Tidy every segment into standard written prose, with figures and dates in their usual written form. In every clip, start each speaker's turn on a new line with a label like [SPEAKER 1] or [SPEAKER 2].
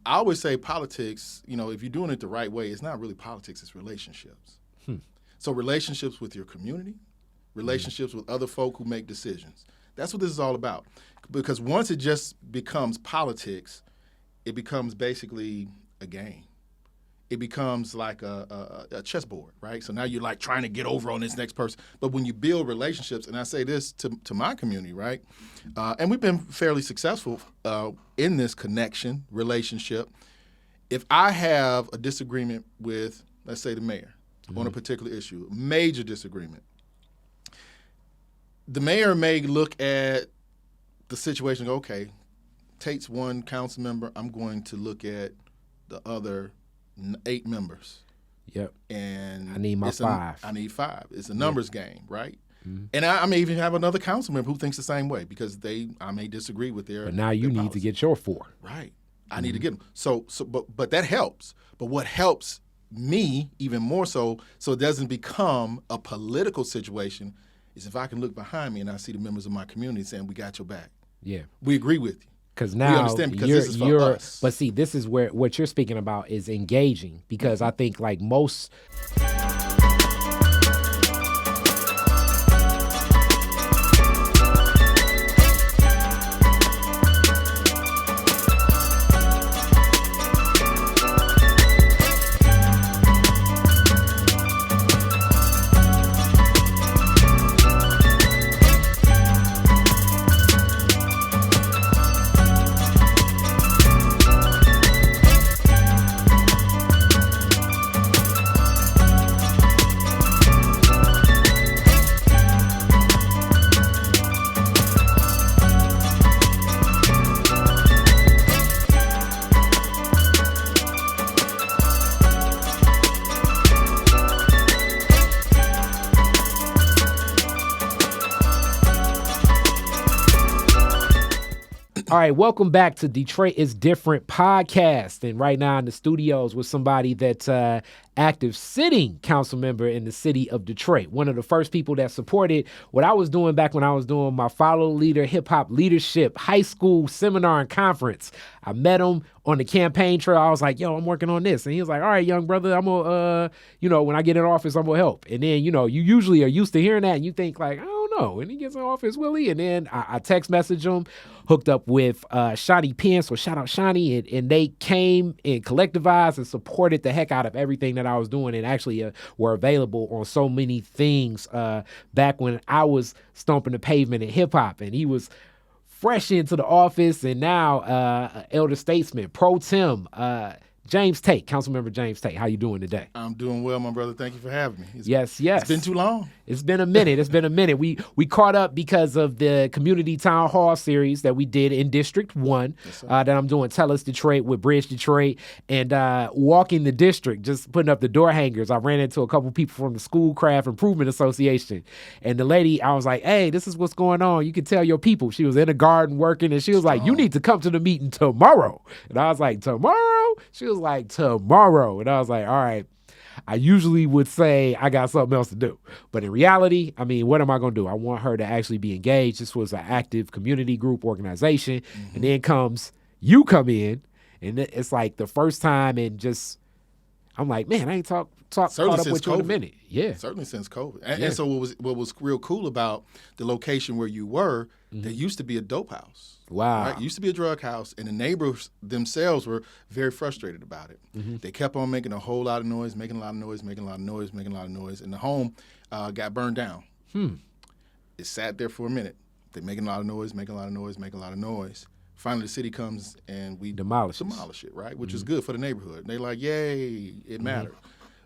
[SPEAKER 1] I always say politics, if you're doing it the right way, it's not really politics, it's relationships. So relationships with your community, relationships with other folk who make decisions. That's what this is all about. Because once it just becomes politics, it becomes basically a game. It becomes like a chessboard, right? So now you're like trying to get over on this next person. But when you build relationships, and I say this to my community, right? And we've been fairly successful in this connection, relationship. If I have a disagreement with, let's say, the mayor on a particular issue, major disagreement, the mayor may look at the situation and go, okay, Tate's one council member, I'm going to look at the other 8 members.
[SPEAKER 2] Yep.
[SPEAKER 1] And
[SPEAKER 2] I need my 5.
[SPEAKER 1] I need 5. It's a numbers game, right? And I may even have another council member who thinks the same way because I may disagree with their.
[SPEAKER 2] But now you need to get your 4.
[SPEAKER 1] Right. I need to get them. But that helps. But what helps me even more so it doesn't become a political situation is if I can look behind me and I see the members of my community saying, we got your back.
[SPEAKER 2] Yeah.
[SPEAKER 1] We agree with you.
[SPEAKER 2] Because now
[SPEAKER 1] we understand because this is for us.
[SPEAKER 2] But see, this is where what you're speaking about is engaging because I think like most. All right, welcome back to Detroit is Different podcast. And right now in the studios with somebody that's active sitting council member in the city of Detroit. One of the first people that supported what I was doing back when I was doing my Follow Leader Hip Hop Leadership high school seminar and conference. I met him on the campaign trail. I was like, yo, I'm working on this. And he was like, all right, young brother, I'm going to, when I get in office, I'm going to help. And then, you usually are used to hearing that and you think like, I don't know. When he gets in office, will he? And then I text message him, hooked up with Shawnee Penn, so shout out Shawnee, and they came and collectivized and supported the heck out of everything that I was doing and actually were available on so many things back when I was stomping the pavement in hip hop. And he was fresh into the office and now elder statesman, pro tem, James Tate, Councilmember James Tate. How you doing today?
[SPEAKER 1] I'm doing well, my brother. Thank you for having me.
[SPEAKER 2] Yes.
[SPEAKER 1] It's been too long.
[SPEAKER 2] It's been a minute. We caught up because of the community town hall series that we did in District 1 that I'm doing Tell Us Detroit with Bridge Detroit and walking the district, just putting up the door hangers. I ran into a couple people from the School Craft Improvement Association. And the lady, I was like, hey, this is what's going on. You can tell your people. She was in the garden working and she was like, you need to come to the meeting tomorrow. And I was like, tomorrow? She was like, tomorrow. And I was like, all right. I usually would say I got something else to do. But in reality, I mean, what am I going to do? I want her to actually be engaged. This was an active community group organization. Mm-hmm. And then you come in, and it's like the first time and just, I'm like, man, I ain't caught up with you in a minute. Yeah.
[SPEAKER 1] Certainly since COVID. And so what was real cool about the location where you were, there used to be a dope house.
[SPEAKER 2] Wow.
[SPEAKER 1] Right? It used to be a drug house, and the neighbors themselves were very frustrated about it. Mm-hmm. They kept on making a whole lot of noise, and the home got burned down. It sat there for a minute. They're making a lot of noise. Finally, the city comes, and we demolish it, right? Which is good for the neighborhood. They're like, yay, it mattered.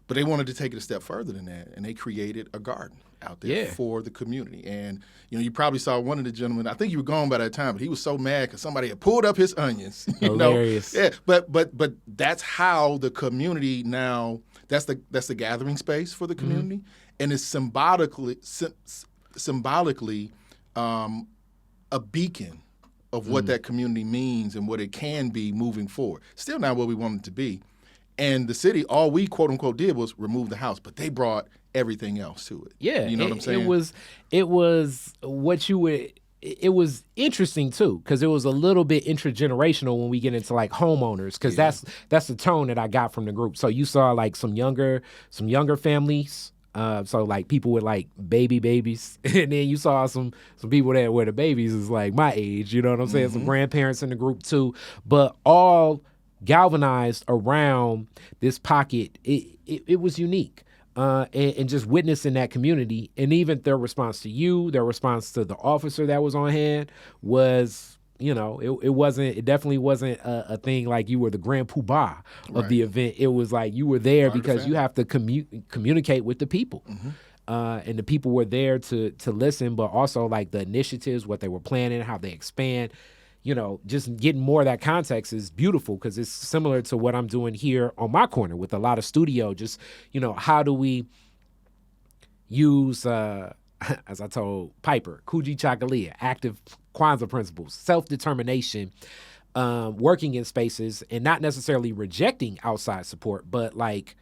[SPEAKER 1] But they wanted to take it a step further than that, and they created a garden out there for the community. And, you probably saw one of the gentlemen, I think you were gone by that time, but he was so mad because somebody had pulled up his onions.
[SPEAKER 2] Hilarious.
[SPEAKER 1] Yeah, but that's how the community now, that's the gathering space for the community. And it's symbolically a beacon of what that community means and what it can be moving forward. Still not what we want it to be. And the city, all we quote unquote did was remove the house, but they brought everything else to it.
[SPEAKER 2] Yeah,
[SPEAKER 1] you know what I'm saying?
[SPEAKER 2] It was what you would it was interesting too, because it was a little bit intergenerational when we get into like homeowners, because that's the tone that I got from the group. So you saw like some younger families, so like people with like babies, and then you saw some people that where the babies is like my age, you know what I'm saying? Some grandparents in the group too, but all galvanized around this pocket. It was unique. And just witnessing that community, and even their response to you, their response to the officer that was on hand was, it definitely wasn't a thing like you were the grand poobah of the event. It was like you were there because you have to communicate with the people. And the people were there to listen, but also like the initiatives, what they were planning, how they expand. Just getting more of that context is beautiful, because it's similar to what I'm doing here on my corner with a lot of studio. Just, how do we use, as I told Piper, Kuji Chakalia, active Kwanzaa principles, self-determination, working in spaces and not necessarily rejecting outside support, but like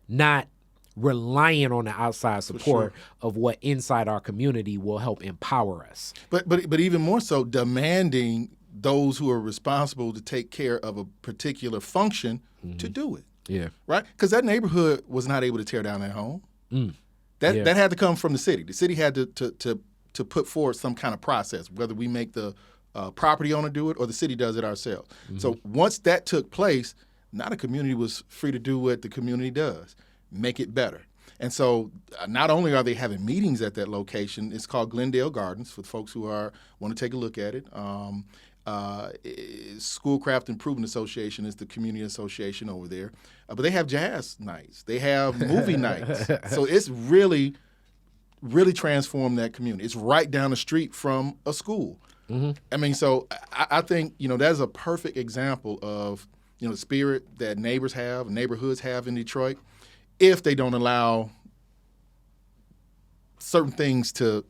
[SPEAKER 2] not relying on the outside support of what inside our community will help empower us.
[SPEAKER 1] But even more so, demanding those who are responsible to take care of a particular function to do it.
[SPEAKER 2] Yeah.
[SPEAKER 1] Right? Because that neighborhood was not able to tear down their home. That had to come from the city. The city had to put forward some kind of process, whether we make the property owner do it or the city does it ourselves. So once that took place, now the community was free to do what the community does, make it better. And so not only are they having meetings at that location, it's called Glendale Gardens for folks who want to take a look at it. Schoolcraft Improvement Association is the community association over there. But they have jazz nights. They have movie nights. So it's really, really transformed that community. It's right down the street from a school. I mean, so I think, that's a perfect example of, the spirit that neighborhoods have in Detroit, if they don't allow certain things to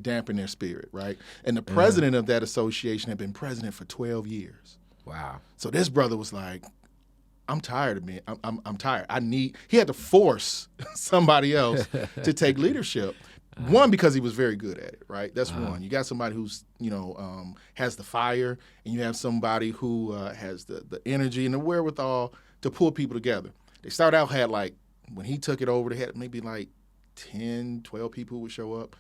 [SPEAKER 1] dampen their spirit, right? And the president of that association had been president for 12 years.
[SPEAKER 2] Wow.
[SPEAKER 1] So this brother was like, I'm tired of being, I'm tired. He had to force somebody else to take leadership. One, because he was very good at it, right? That's one. You got somebody who's, has the fire, and you have somebody who has the energy and the wherewithal to pull people together. They started out, when he took it over, they had maybe like 10, 12 people who would show up.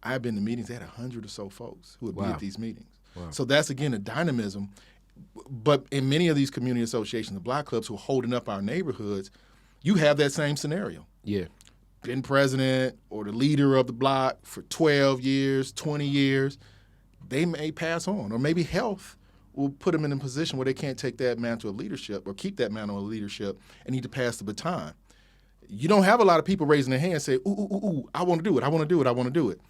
[SPEAKER 1] I've been to meetings, they had 100 or so folks who would be at these meetings. Wow. So that's, again, a dynamism. But in many of these community associations, the block clubs who are holding up our neighborhoods, you have that same scenario.
[SPEAKER 2] Yeah.
[SPEAKER 1] Been president or the leader of the block for 12 years, 20 years, they may pass on. Or maybe health will put them in a position where they can't take that mantle of leadership or keep that mantle of leadership and need to pass the baton. You don't have a lot of people raising their hand and say, ooh, I want to do it, I want to do it, I want to do it.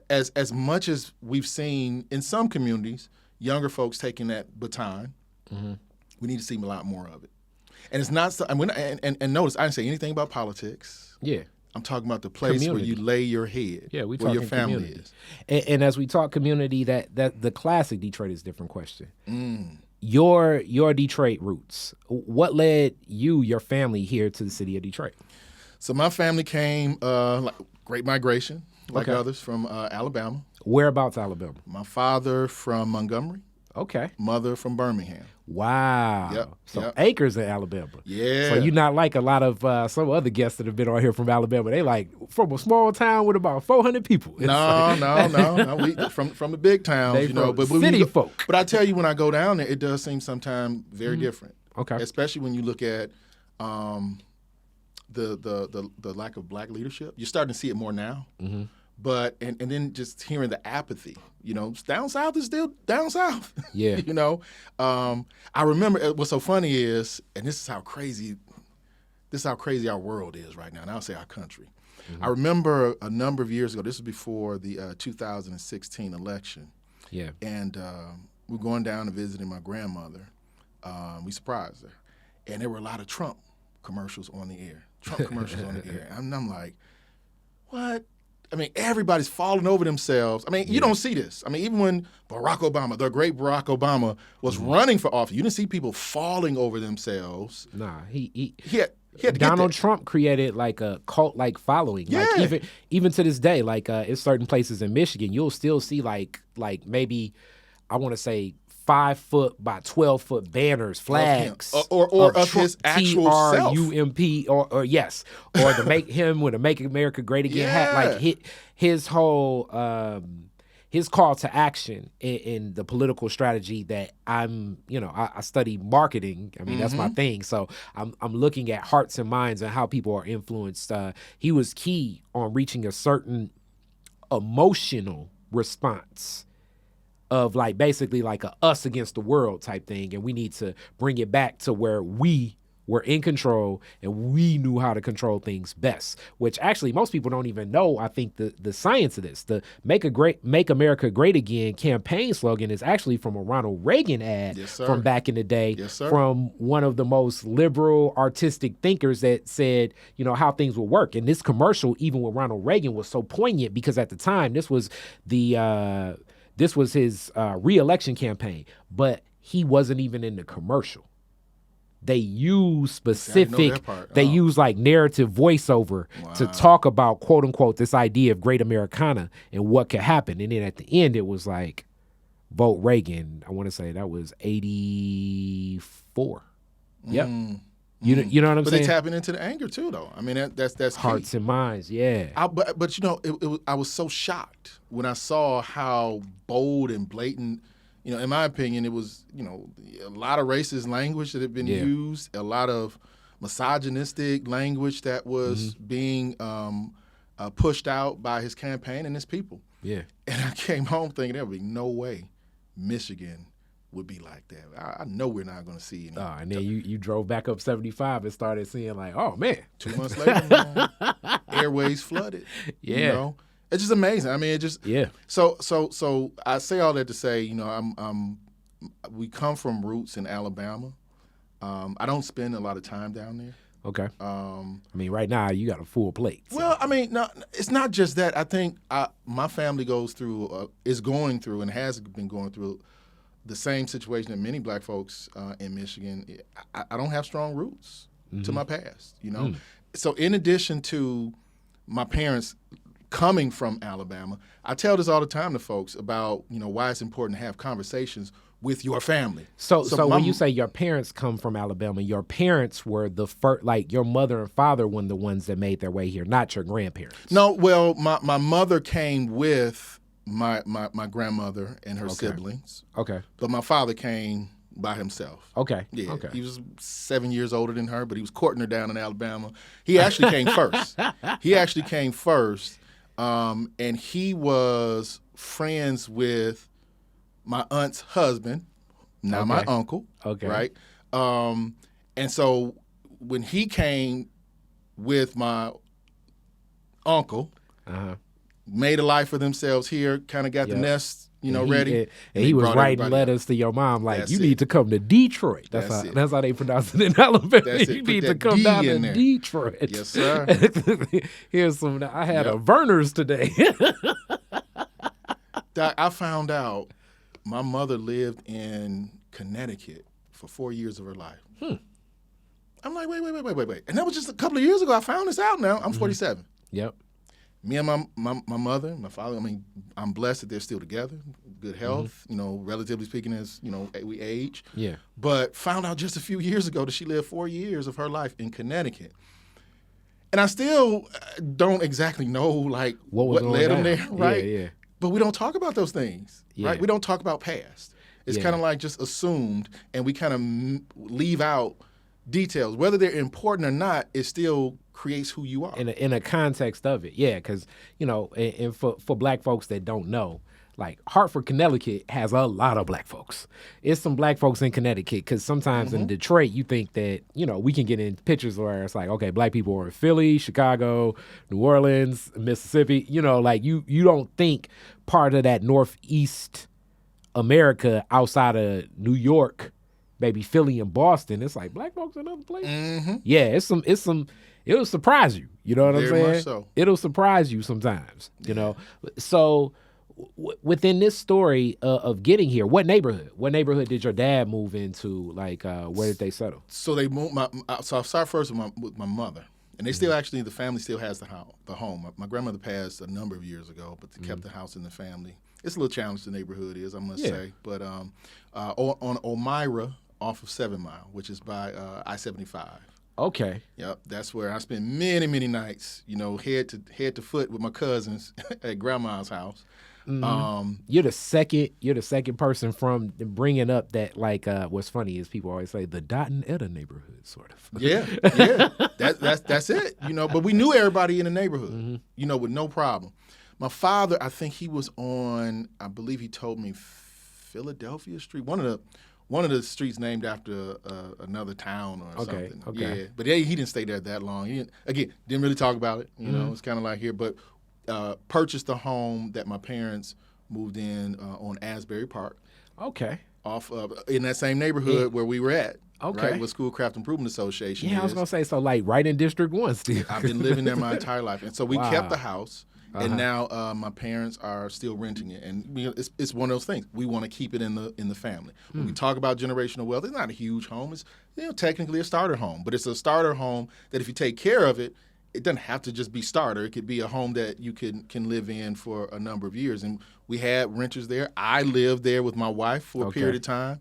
[SPEAKER 1] As much as we've seen in some communities, younger folks taking that baton, we need to see a lot more of it. And it's not so, and notice, I didn't say anything about politics.
[SPEAKER 2] Yeah.
[SPEAKER 1] I'm talking about the place where you lay your head, where your family
[SPEAKER 2] community
[SPEAKER 1] is.
[SPEAKER 2] And as we talk community, that the classic Detroit is a different question. Your Detroit roots, what led your family here to the city of Detroit?
[SPEAKER 1] So my family came, Great Migration, like others, from Alabama.
[SPEAKER 2] Whereabouts Alabama?
[SPEAKER 1] My father from Montgomery.
[SPEAKER 2] Okay.
[SPEAKER 1] Mother from Birmingham.
[SPEAKER 2] Wow.
[SPEAKER 1] Yep.
[SPEAKER 2] So acres in Alabama.
[SPEAKER 1] Yeah.
[SPEAKER 2] So you're not like a lot of some other guests that have been on here from Alabama. They like from a small town with about 400 people.
[SPEAKER 1] No. We from the big towns,
[SPEAKER 2] but city folk.
[SPEAKER 1] But I tell you, when I go down there, it does seem sometimes very different.
[SPEAKER 2] Okay.
[SPEAKER 1] Especially when you look at the lack of black leadership. You're starting to see it more now. But and then just hearing the apathy, down south is still down south.
[SPEAKER 2] Yeah.
[SPEAKER 1] I remember what's so funny is, and this is how crazy our world is right now, and I'll say our country. I remember a number of years ago, this was before the 2016 election. Yeah. And we were going down and visiting my grandmother. We surprised her. And there were a lot of Trump commercials on the air. And I'm like, what? I mean, everybody's falling over themselves. I mean, you don't see this. I mean, even when Barack Obama, the great Barack Obama, was running for office, you didn't see people falling over themselves.
[SPEAKER 2] Nah,
[SPEAKER 1] He had to get
[SPEAKER 2] Donald
[SPEAKER 1] there.
[SPEAKER 2] Trump created like a cult-like following.
[SPEAKER 1] Yeah.
[SPEAKER 2] Like even to this day, like in certain places in Michigan, you'll still see like maybe I want to say 5 foot by 12 foot banners, flags,
[SPEAKER 1] or of his actual self.
[SPEAKER 2] TRUMP, or yes, or the make him with a "Make America Great Again" hat. Like his whole his call to action in the political strategy that I study marketing. I mean, that's my thing. So I'm looking at hearts and minds and how people are influenced. He was key on reaching a certain emotional response of like basically like a us against the world type thing. And we need to bring it back to where we were in control and we knew how to control things best, which actually most people don't even know. I think the science of this, the Make America Great Again campaign slogan is actually from a Ronald Reagan ad from back in the day, from one of the most liberal artistic thinkers that said, how things will work. And this commercial, even with Ronald Reagan, was so poignant because at the time this was his re-election campaign, but he wasn't even in the commercial. They use specific, they use like narrative voiceover to talk about, quote unquote, this idea of great Americana and what could happen. And then at the end, it was like, vote Reagan. I want to say that was 84. Yep. You know what I'm saying?
[SPEAKER 1] But they tapping into the anger too, though. I mean, that's
[SPEAKER 2] hearts
[SPEAKER 1] key.
[SPEAKER 2] and minds, yeah.
[SPEAKER 1] But I was so shocked when I saw how bold and blatant. In my opinion, it was, a lot of racist language that had been used, a lot of misogynistic language that was being pushed out by his campaign and his people.
[SPEAKER 2] Yeah.
[SPEAKER 1] And I came home thinking there would be no way Michigan would be like that. I know we're not going to see any.
[SPEAKER 2] And then you drove back up 75 and started seeing like, oh, man.
[SPEAKER 1] 2 months later, man, airways flooded.
[SPEAKER 2] Yeah.
[SPEAKER 1] It's just amazing. I mean, it just So I say all that to say, we come from roots in Alabama. I don't spend a lot of time down there.
[SPEAKER 2] Okay. I mean, right now you got a full plate. So.
[SPEAKER 1] Well, I mean, no, it's not just that. I think my family is going through and has been going through the same situation that many black folks in Michigan. I don't have strong roots to my past. So in addition to my parents coming from Alabama, I tell this all the time to folks about, why it's important to have conversations with your family.
[SPEAKER 2] So when you say your parents come from Alabama, your parents were the first, like your mother and father were the ones that made their way here, not your grandparents.
[SPEAKER 1] No, well, my mother came with my grandmother and her siblings. Okay. But my father came by himself.
[SPEAKER 2] Okay.
[SPEAKER 1] Yeah.
[SPEAKER 2] Okay.
[SPEAKER 1] He was 7 years older than her, but he was courting her down in Alabama. He actually came first. And he was friends with my aunt's husband, now my uncle. Okay. Right. And so when he came with my uncle, made a life for themselves here, kind of got the nest, ready.
[SPEAKER 2] And he was writing letters to your mom like, you need to come to Detroit. That's how they pronounce it in Alabama. You need to come down to Detroit.
[SPEAKER 1] Yes, sir.
[SPEAKER 2] Here's some. I had a Verner's today.
[SPEAKER 1] Doc, I found out my mother lived in Connecticut for 4 years of her life. I'm like, wait. And that was just a couple of years ago. I found this out now. I'm 47.
[SPEAKER 2] Yep.
[SPEAKER 1] Me and my mother, my father, I mean, I'm blessed that they're still together, good health, relatively speaking as, we age.
[SPEAKER 2] Yeah.
[SPEAKER 1] But found out just a few years ago that she lived 4 years of her life in Connecticut. And I still don't exactly know, like, what led them there, right?
[SPEAKER 2] Yeah.
[SPEAKER 1] But we don't talk about those things, right? We don't talk about past. It's kind of like just assumed, and we kind of leave out details. Whether they're important or not, it still creates who you are.
[SPEAKER 2] In a context of it, yeah, because, and for black folks that don't know, like Hartford, Connecticut has a lot of black folks. It's some black folks in Connecticut because sometimes in Detroit you think that, we can get in pictures where it's like, okay, black people are in Philly, Chicago, New Orleans, Mississippi, like you don't think part of that Northeast America outside of New York, maybe Philly and Boston, it's like black folks in other places. Yeah, it'll surprise you. You know what I'm saying?
[SPEAKER 1] Very much so.
[SPEAKER 2] It'll surprise you sometimes, So Within this story of getting here, what neighborhood did your dad move into? Like, where did they settle?
[SPEAKER 1] So they moved so I'll start first with my mother. And they still actually, the family still has the home. My grandmother passed a number of years ago, but they kept the house in the family. It's a little challenge the neighborhood is, I must say. But on Elmira off of 7 Mile, which is by I-75.
[SPEAKER 2] Okay.
[SPEAKER 1] Yep, that's where I spent many, many nights, head to foot with my cousins at grandma's house.
[SPEAKER 2] You're the second person from bringing up that, like, what's funny is people always say the Dotton Etta neighborhood, sort of.
[SPEAKER 1] Yeah. That's it. But we knew everybody in the neighborhood, with no problem. My father, I think he was on, I believe he told me Philadelphia Street, one of the streets named after another town or something.
[SPEAKER 2] Okay.
[SPEAKER 1] Yeah, but he didn't stay there that long. He didn't really talk about it. It's kind of like here, but purchased the home that my parents moved in on Asbury Park.
[SPEAKER 2] Okay.
[SPEAKER 1] Off in that same neighborhood where we were at.
[SPEAKER 2] Okay.
[SPEAKER 1] Right, with Schoolcraft Improvement Association.
[SPEAKER 2] Yeah, I was gonna say, so like right in District 1 still.
[SPEAKER 1] I've been living there my entire life, and so we kept the house. And now my parents are still renting it, and it's one of those things. We want to keep it in the family. When we talk about generational wealth, it's not a huge home. It's technically a starter home, but it's a starter home that if you take care of it, it doesn't have to just be starter. It could be a home that you can live in for a number of years. And we had renters there. I lived there with my wife for a period of time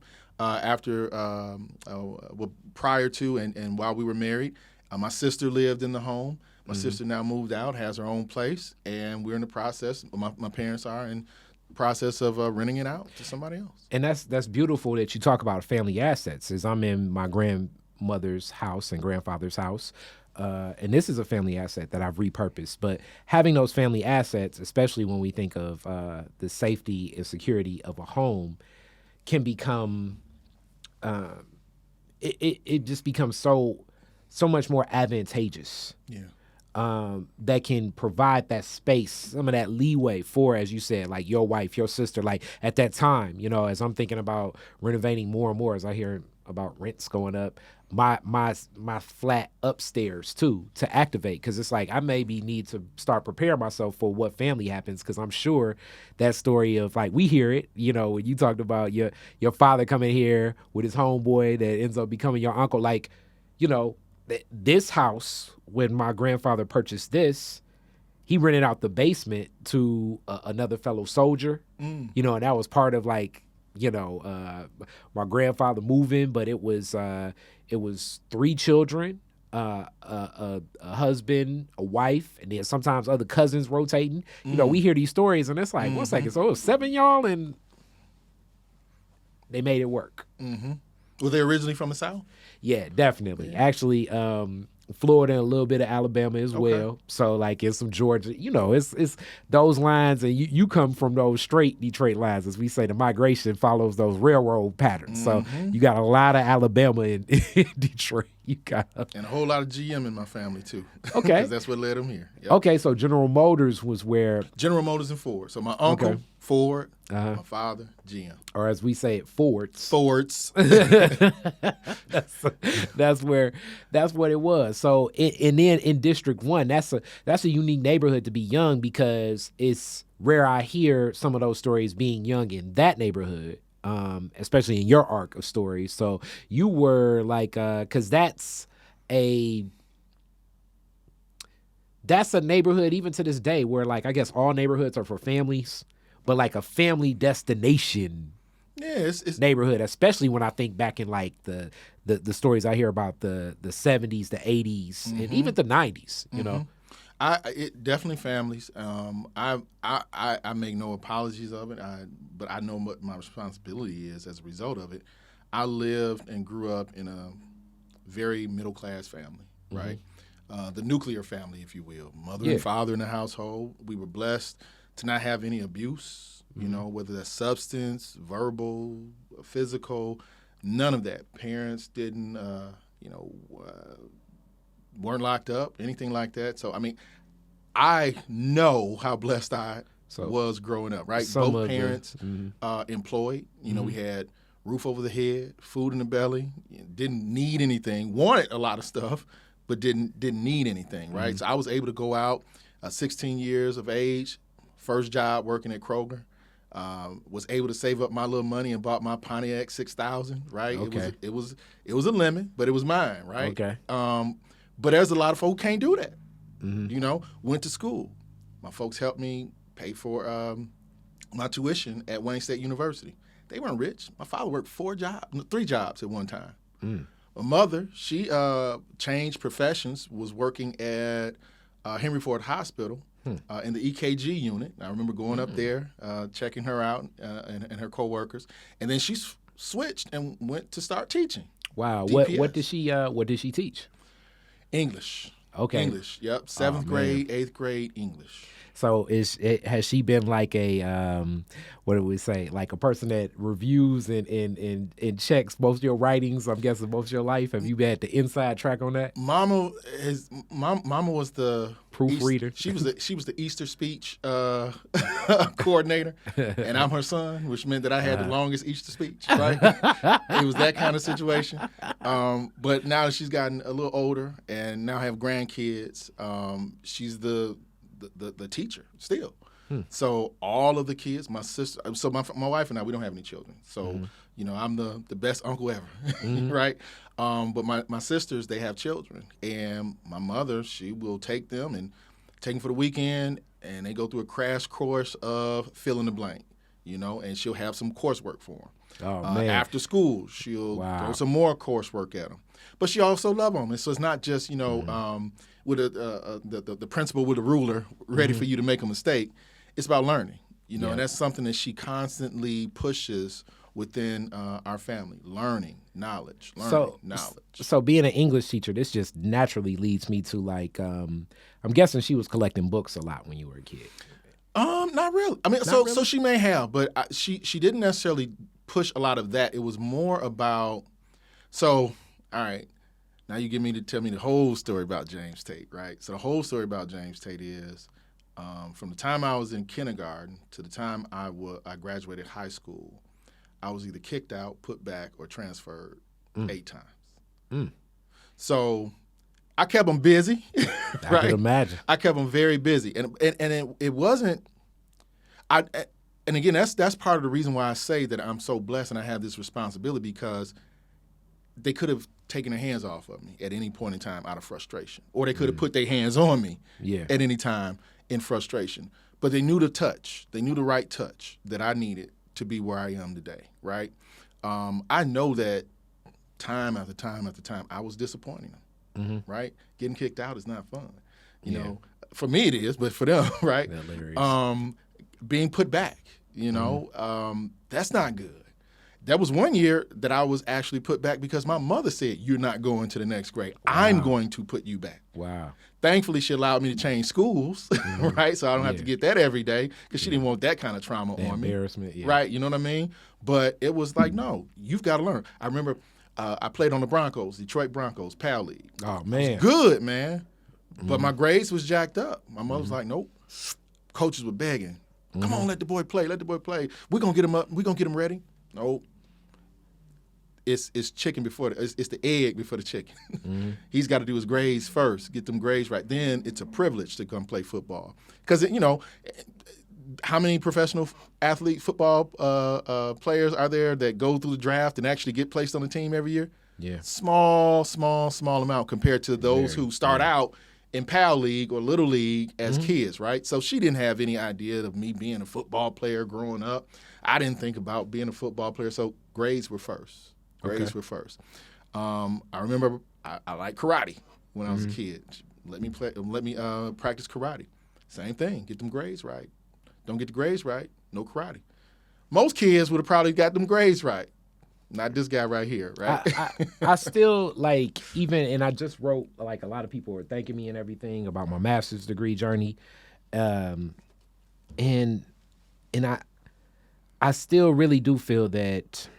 [SPEAKER 1] prior to and while we were married. My sister lived in the home. My sister now moved out, has her own place, and we're in the process, my parents are in the process of renting it out to somebody else.
[SPEAKER 2] And that's beautiful that you talk about family assets, as I'm in my grandmother's house and grandfather's house. And this is a family asset that I've repurposed. But having those family assets, especially when we think of the safety and security of a home, can become it just becomes so much more advantageous.
[SPEAKER 1] Yeah.
[SPEAKER 2] That can provide that space, some of that leeway for, as you said, like your wife, your sister, like at that time, as I'm thinking about renovating more and more, as I hear about rents going up, my flat upstairs too, to activate, because it's like I maybe need to start preparing myself for what family happens, because I'm sure that story of, like, we hear it, when you talked about your father coming here with his homeboy that ends up becoming your uncle, like, this house, when my grandfather purchased this, he rented out the basement to another fellow soldier, and that was part of, like, my grandfather moving, but it was 3 children, a husband, a wife, and then sometimes other cousins rotating. We hear these stories, and it's like, 1 second, so it was 7 y'all, and they made it work.
[SPEAKER 1] Were they originally from the South?
[SPEAKER 2] Yeah, definitely. Yeah. Actually, Florida and a little bit of Alabama as well. So, like, it's some Georgia. It's those lines, and you come from those straight Detroit lines, as we say. The migration follows those railroad patterns. So you got a lot of Alabama in Detroit.
[SPEAKER 1] And a whole lot of GM in my family too.
[SPEAKER 2] Okay,
[SPEAKER 1] because that's what led them here. Yep.
[SPEAKER 2] Okay, so General Motors was where.
[SPEAKER 1] General Motors and Ford. So my uncle Ford, my father GM,
[SPEAKER 2] or as we say it, Fords. That's what it was. So and then in District 1, that's a unique neighborhood to be young, because it's rare I hear some of those stories being young in that neighborhood. Especially in your arc of stories. So you were like, because that's a neighborhood even to this day where, like, I guess all neighborhoods are for families, but like a family destination.
[SPEAKER 1] Yeah, it's
[SPEAKER 2] neighborhood, especially when I think back in, like, the stories I hear about the 70s, the 80s, and even the 90s, you know.
[SPEAKER 1] It definitely families. I make no apologies of it. But I know what my responsibility is as a result of it. I lived and grew up in a very middle class family, right? The nuclear family, if you will, mother and father in the household. We were blessed to not have any abuse, whether that's substance, verbal, physical, none of that. Parents didn't, weren't locked up, anything like that. So, I mean, I know how blessed I was growing up, right? Both parents employed. We had roof over the head, food in the belly, didn't need anything, wanted a lot of stuff, but didn't need anything, right? So I was able to go out 16 years of age, first job working at Kroger. Was able to save up my little money and bought my Pontiac 6000. Right.
[SPEAKER 2] Okay.
[SPEAKER 1] It was a limit, but it was mine. Right.
[SPEAKER 2] Okay.
[SPEAKER 1] But there's a lot of folks who can't do that.
[SPEAKER 2] Mm-hmm.
[SPEAKER 1] You know, went to school. My folks helped me pay for my tuition at Wayne State University. They weren't rich. My father worked 3 jobs at one time.
[SPEAKER 2] Mm.
[SPEAKER 1] My mother, she changed professions, was working at Henry Ford Hospital in the EKG unit. I remember going up there, checking her out and her coworkers, and then she switched and went to start teaching.
[SPEAKER 2] Wow.
[SPEAKER 1] DPS.
[SPEAKER 2] What did she teach?
[SPEAKER 1] English.
[SPEAKER 2] Okay.
[SPEAKER 1] English. Yep. 7th grade, 8th grade English.
[SPEAKER 2] So has she been like a what do we say, like a person that reviews and checks most of your writings? I'm guessing most of your life. Have you had the inside track on that?
[SPEAKER 1] Mama was the
[SPEAKER 2] Proofreader.
[SPEAKER 1] She was the Easter speech coordinator, and I'm her son, which meant that I had the longest Easter speech. Right? It was that kind of situation. But now she's gotten a little older, and now have grandkids. She's the teacher still. So all of the kids, my sister, so my wife and I, we don't have any children. So, you know, I'm the best uncle ever, right? But my sisters, they have children. And my mother, she will take them for the weekend, and they go through a crash course of fill in the blank, you know, and she'll have some coursework for them.
[SPEAKER 2] Oh, man.
[SPEAKER 1] After school, she'll throw some more coursework at them. But she also loves them. And so it's not just, you know, with the principal with a ruler ready for you to make a mistake. It's about learning, you know, and that's something that she constantly pushes within our family. Learning, knowledge.
[SPEAKER 2] So being an English teacher, this just naturally leads me to like, I'm guessing she was collecting books a lot when you were a kid.
[SPEAKER 1] Not really. I mean, so she may have, but she didn't necessarily push a lot of that. It was more about, all right, now you get me to tell me the whole story about James Tate, right? So the whole story about James Tate is from the time I was in kindergarten to the time I graduated high school, I was either kicked out, put back, or transferred 8 times. So I kept them busy. Right?
[SPEAKER 2] I could imagine.
[SPEAKER 1] I kept them very busy, and it wasn't. And again, that's part of the reason why I say that I'm so blessed and I have this responsibility, because they could have taken their hands off of me at any point in time out of frustration, or they could have put their hands on me at any time in frustration. But they knew the touch. They knew the right touch that I needed to be where I am today, right? I know that time after time after time, I was disappointing them, right? Getting kicked out is not fun. You know, for me it is, but for them, right? Being put back, you know, that's not good. There was one year that I was actually put back because my mother said, "You're not going to the next grade. I'm going to put you back."
[SPEAKER 2] Wow.
[SPEAKER 1] Thankfully, she allowed me to change schools, right? So I don't have to get that every day, because she didn't want that kind of trauma on me.
[SPEAKER 2] Embarrassment,
[SPEAKER 1] right? You know what I mean? But it was like, no, you've got to learn. I remember I played on the Broncos, Detroit Broncos, PAL League.
[SPEAKER 2] Oh, man.
[SPEAKER 1] Good, man. But my grades was jacked up. My mother was like, nope. Coaches were begging. Come on, let the boy play. Let the boy play. We're going to get him up. We're going to get him ready. Nope. It's chicken before it's the egg before the chicken. He's got to do his grades first, get them grades right. Then it's a privilege to come play football. Because, you know, how many professional athlete football players are there that go through the draft and actually get placed on the team every year?
[SPEAKER 2] Yeah.
[SPEAKER 1] Small amount compared to those who start out in PAL League or Little League as kids, right? So she didn't have any idea of me being a football player growing up. I didn't think about being a football player, so grades were first. Grades were first. I remember I liked karate when I was a kid. Let me practice karate. Same thing. Get them grades right. Don't get the grades right, no karate. Most kids would have probably got them grades right. Not this guy right here, right?
[SPEAKER 2] I still like, even, and I just wrote, like, a lot of people were thanking me and everything about my master's degree journey, and I still really do feel that,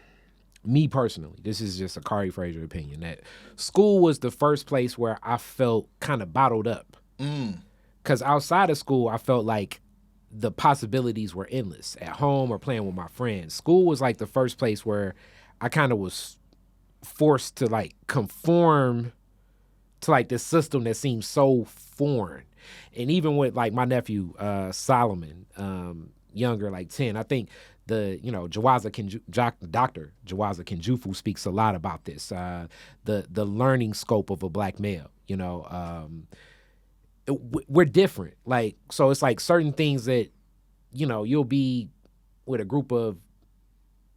[SPEAKER 2] me personally, this is just a Kari Frazier opinion, that school was the first place where I felt kind of bottled up. Because outside of school, I felt like the possibilities were endless. At home or playing with my friends. School was like the first place where I kind of was forced to like conform to like this system that seems so foreign. And even with like my nephew Solomon, younger, like 10, I think Dr. Jawaza Kenjufu speaks a lot about this, the learning scope of a black male. We're different. Like, so it's like certain things that, you'll be with a group of,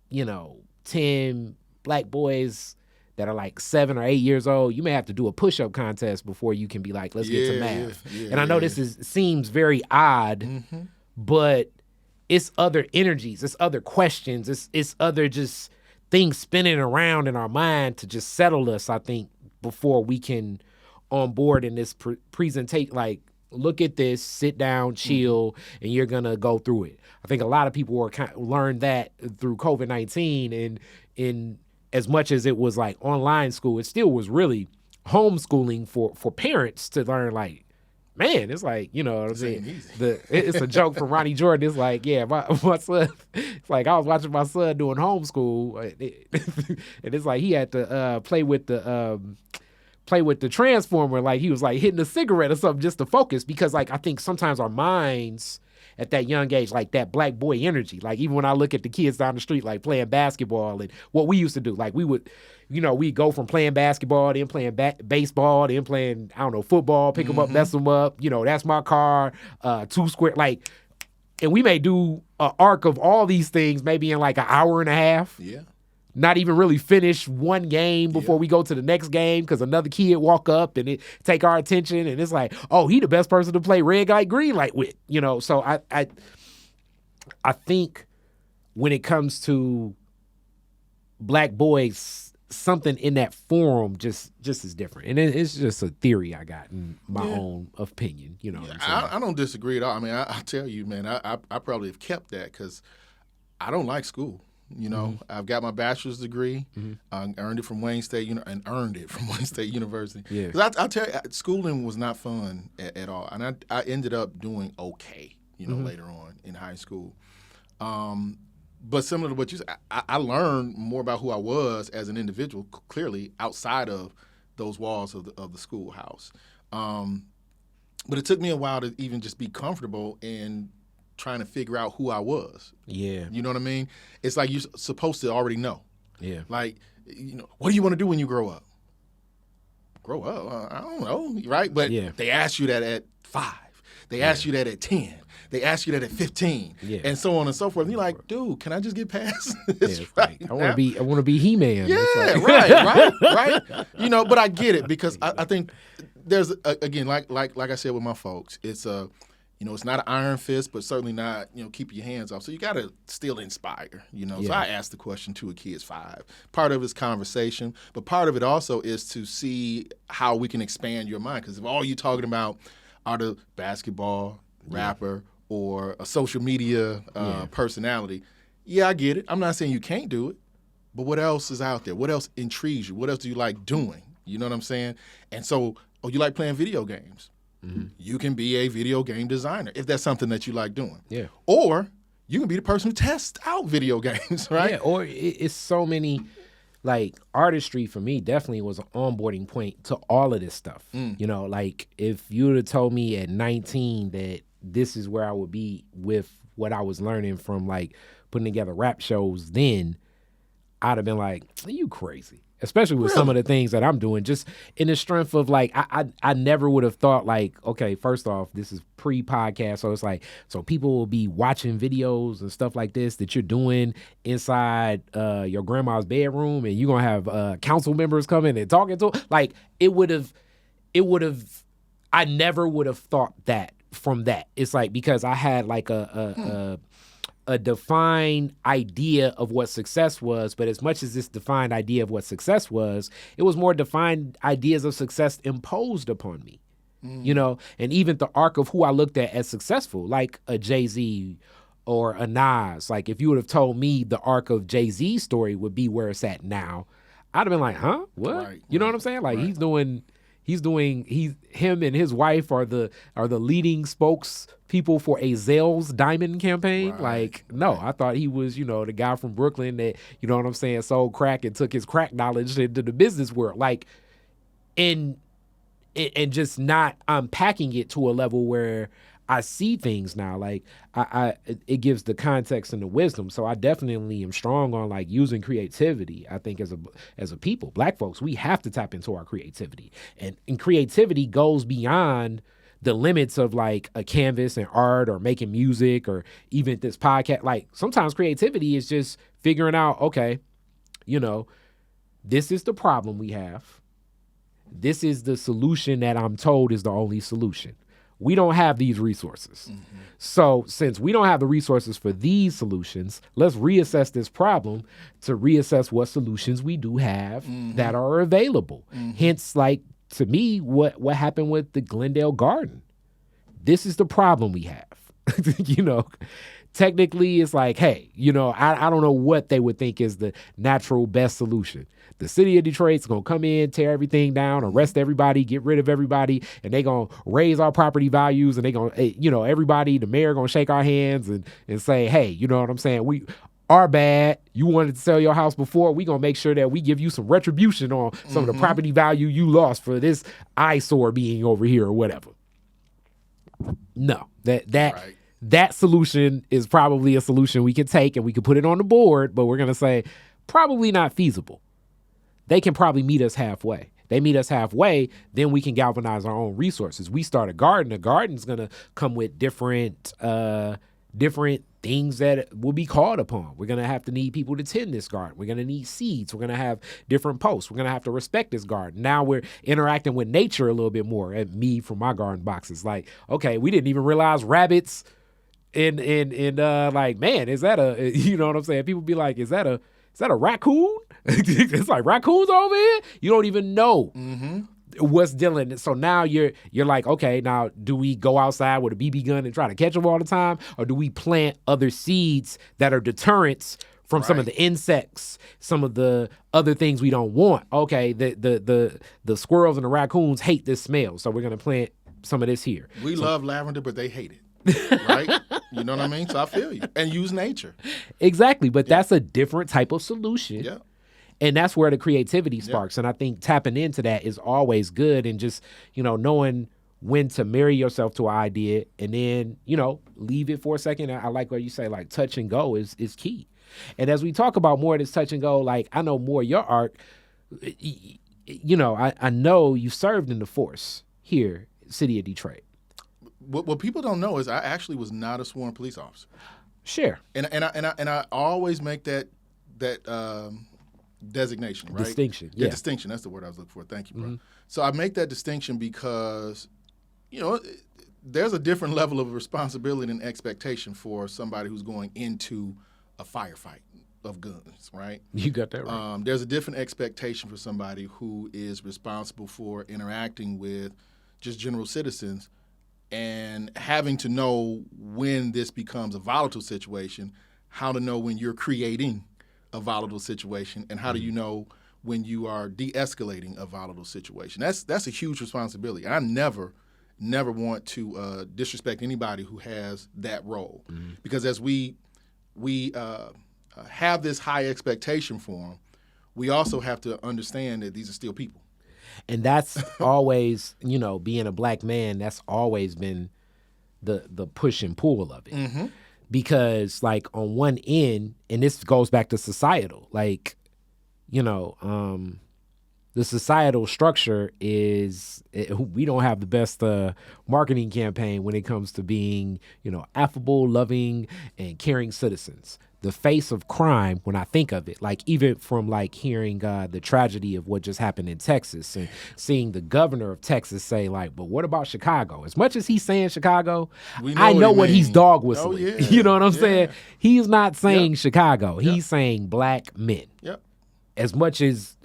[SPEAKER 2] 10 black boys that are like 7 or 8 years old. You may have to do a push-up contest before you can be like, let's get to math. And I know this seems very odd, but it's other energies, it's other questions, it's other just things spinning around in our mind to just settle us, I think, before we can on board in this presentation. Like, look at this, sit down, chill, and you're gonna go through it. I think a lot of people learned that through COVID-19, and in as much as it was like online school, it still was really homeschooling for parents to learn. Like, man, it's like, what I'm saying? It's a joke from Ronnie Jordan. It's like, yeah, my son, it's like I was watching my son doing homeschool, and it's like he had to play with the transformer, like he was like hitting a cigarette or something just to focus, because like I think sometimes our minds at that young age, like that black boy energy, like even when I look at the kids down the street like playing basketball and what we used to do, like we would, we go from playing basketball, then playing baseball, then playing, I don't know, football, pick them up, mess them up, that's my car, 2 square, like, and we may do an arc of all these things maybe in like an hour and a half.
[SPEAKER 1] Yeah.
[SPEAKER 2] Not even really finish one game before we go to the next game, because another kid walk up and it take our attention, and it's like, oh, he the best person to play red light, green light with, So I think when it comes to black boys, something in that forum just is different, and it's just a theory I got in my own opinion. What I'm saying?
[SPEAKER 1] I don't disagree at all. I mean, I tell you, man, I probably have kept that because I don't like school. I've got my bachelor's degree. I earned it from Wayne State University. Yeah. Because I tell you, schooling was not fun at all, and I ended up doing okay, later on in high school. But similar to what you said, I learned more about who I was as an individual, clearly outside of those walls of the schoolhouse. But it took me a while to even just be comfortable in trying to figure out who I was. Yeah. You know what I mean? It's like you're supposed to already know. Yeah. Like, what do you want to do when you grow up? Grow up? I don't know, right? But they ask you that at 5. They ask you that at 10. They ask you that at 15. Yeah. And so on and so forth. And you're like, dude, can I just get past this right now?
[SPEAKER 2] I want to be He-Man.
[SPEAKER 1] Yeah, right. But I get it, because I think there's again, like I said with my folks, it's it's not an iron fist, but certainly not, keep your hands off. So you got to still inspire, So I asked the question to a kid's 5. Part of it is conversation, but part of it also is to see how we can expand your mind. Because if all you're talking about are the basketball, rapper, or a social media personality, I get it. I'm not saying you can't do it, but what else is out there? What else intrigues you? What else do you like doing? You know what I'm saying? And so, you like playing video games. You can be a video game designer if that's something that you like doing. Yeah. Or you can be the person who tests out video games, right? Yeah,
[SPEAKER 2] or it's so many, like, artistry for me definitely was an onboarding point to all of this stuff. Like if you would have told me at 19 that this is where I would be with what I was learning from like putting together rap shows, then I'd have been like, are you crazy? Especially with some of the things that I'm doing, just in the strength of like, I never would have thought like, okay, first off, this is pre-podcast. So it's like, so people will be watching videos and stuff like this that you're doing inside your grandma's bedroom, and you're going to have council members coming and talking to them. Like it would have, I never would have thought that from that. It's like, because I had like a defined idea of what success was, but as much as this defined idea of what success was, it was more defined ideas of success imposed upon me, and even the arc of who I looked at as successful, like a Jay-Z or a Nas. Like if you would have told me the arc of Jay-Z's story would be where it's at now, I'd have been like, huh? What? Right, you know what I'm saying? Like him and his wife are the leading spokespeople for a Zales Diamond campaign. I thought he was, the guy from Brooklyn that, you know what I'm saying, sold crack and took his crack knowledge into the business world. Like, and and just not unpacking it to a level where I see things now. Like it gives the context and the wisdom. So I definitely am strong on like using creativity. I think as a people, Black folks, we have to tap into our creativity, and creativity goes beyond the limits of like a canvas and art or making music or even this podcast. Like sometimes creativity is just figuring out, okay, this is the problem we have. This is the solution that I'm told is the only solution. We don't have these resources. Mm-hmm. So since we don't have the resources for these solutions, let's reassess this problem to reassess what solutions we do have that are available. Hence, like, to me, what happened with the Glendale Garden. This is the problem we have. Technically, it's like, hey, I don't know what they would think is the natural best solution. The city of Detroit's going to come in, tear everything down, arrest everybody, get rid of everybody, and they're going to raise our property values, and they're going to, everybody, the mayor going to shake our hands and say, hey, you know what I'm saying? We are bad. You wanted to sell your house before. We're going to make sure that we give you some retribution on some of the property value you lost for this eyesore being over here or whatever. No, that solution is probably a solution we can take and we can put it on the board, but we're going to say probably not feasible. They can probably meet us halfway. They meet us halfway, then we can galvanize our own resources. We start a garden. A garden's going to come with different things that will be called upon. We're going to have to need people to tend this garden. We're going to need seeds. We're going to have different posts. We're going to have to respect this garden. Now we're interacting with nature a little bit more. And me from my garden boxes, like, okay, we didn't even realize rabbits in like, man, is that a, you know what I'm saying? People be like, is that a raccoon? It's like raccoons over here. You don't even know what's dealing. So now you're like, okay, now do we go outside with a BB gun and try to catch them all the time, or do we plant other seeds that are deterrents from some of the insects, some of the other things we don't want? Okay, the squirrels and the raccoons hate this smell, so we're gonna plant some of this here.
[SPEAKER 1] We love lavender, but they hate it. Right? You know what I mean? So I feel you. And use nature.
[SPEAKER 2] Exactly. But that's a different type of solution.
[SPEAKER 1] Yeah.
[SPEAKER 2] And that's where the creativity sparks. Yeah. And I think tapping into that is always good, and just, knowing when to marry yourself to an idea and then, leave it for a second. I like what you say, like touch and go is key. And as we talk about more of this touch and go, like I know more of your art, I know you served in the force here, city of Detroit.
[SPEAKER 1] What people don't know is I actually was not a sworn police officer.
[SPEAKER 2] Sure.
[SPEAKER 1] And I always make that designation, right?
[SPEAKER 2] Distinction. Yeah.
[SPEAKER 1] Distinction. That's the word I was looking for. Thank you, bro. So I make that distinction because, there's a different level of responsibility and expectation for somebody who's going into a firefight of guns, right?
[SPEAKER 2] You got that right.
[SPEAKER 1] There's a different expectation for somebody who is responsible for interacting with just general citizens and having to know when this becomes a volatile situation, how to know when you're creating a volatile situation, and how do you know when you are de-escalating a volatile situation. That's a huge responsibility. I never want to disrespect anybody who has that role, because as we have this high expectation for them, we also have to understand that these are still people.
[SPEAKER 2] And that's always, being a black man, that's always been the push and pull of it. Because, like, on one end, and this goes back to societal, like, the societal structure is, we don't have the best marketing campaign when it comes to being, affable, loving, and caring citizens. The face of crime, when I think of it, like even from like hearing the tragedy of what just happened in Texas and seeing the governor of Texas say like, but what about Chicago? As much as he's saying Chicago, I know what he's dog whistling. Oh, yeah. You know what I'm saying? He's not saying Chicago. He's saying black men.
[SPEAKER 1] Yep.
[SPEAKER 2] As much as,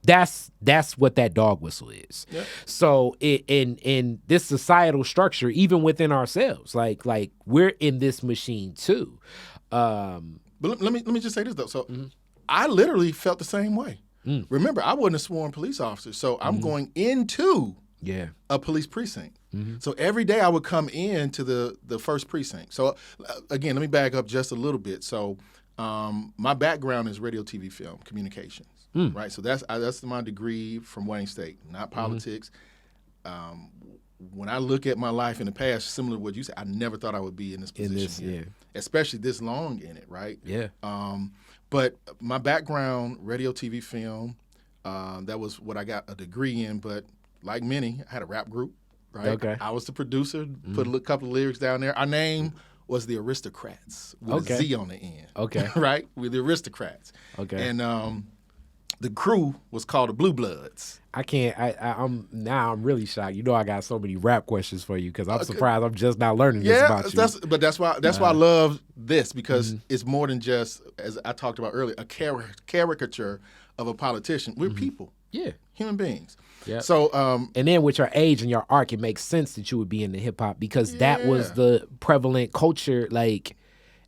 [SPEAKER 2] that's what that dog whistle is. Yep. So in this societal structure, even within ourselves, like we're in this machine too.
[SPEAKER 1] But let me just say this though. So I literally felt the same way. Remember, I wasn't a sworn police officer, so I'm going into a police precinct. So every day I would come into the first precinct. So again, let me back up just a little bit. So my background is radio, TV, film, communications, right? So that's my degree from Wayne State, not politics. when I look at my life in the past, similar to what you said, I never thought I would be in this position here, especially this long in it, right?
[SPEAKER 2] Yeah.
[SPEAKER 1] But my background, radio, TV, film, that was what I got a degree in. But like many, I had a rap group, right?
[SPEAKER 2] Okay.
[SPEAKER 1] I was the producer, put a couple of lyrics down there. Our name was the Aristocrats with a Z on the end.
[SPEAKER 2] Okay.
[SPEAKER 1] Right? We're the Aristocrats.
[SPEAKER 2] Okay.
[SPEAKER 1] And the crew was called the Blue Bloods.
[SPEAKER 2] I'm really shocked. You know, I got so many rap questions for you because I'm surprised I'm just not learning this about you.
[SPEAKER 1] That's why I love this, because it's more than just, as I talked about earlier, a caricature of a politician. We're people.
[SPEAKER 2] Yeah.
[SPEAKER 1] Human beings.
[SPEAKER 2] Yeah.
[SPEAKER 1] So,
[SPEAKER 2] and then with your age and your arc, it makes sense that you would be into hip hop because that was the prevalent culture, like,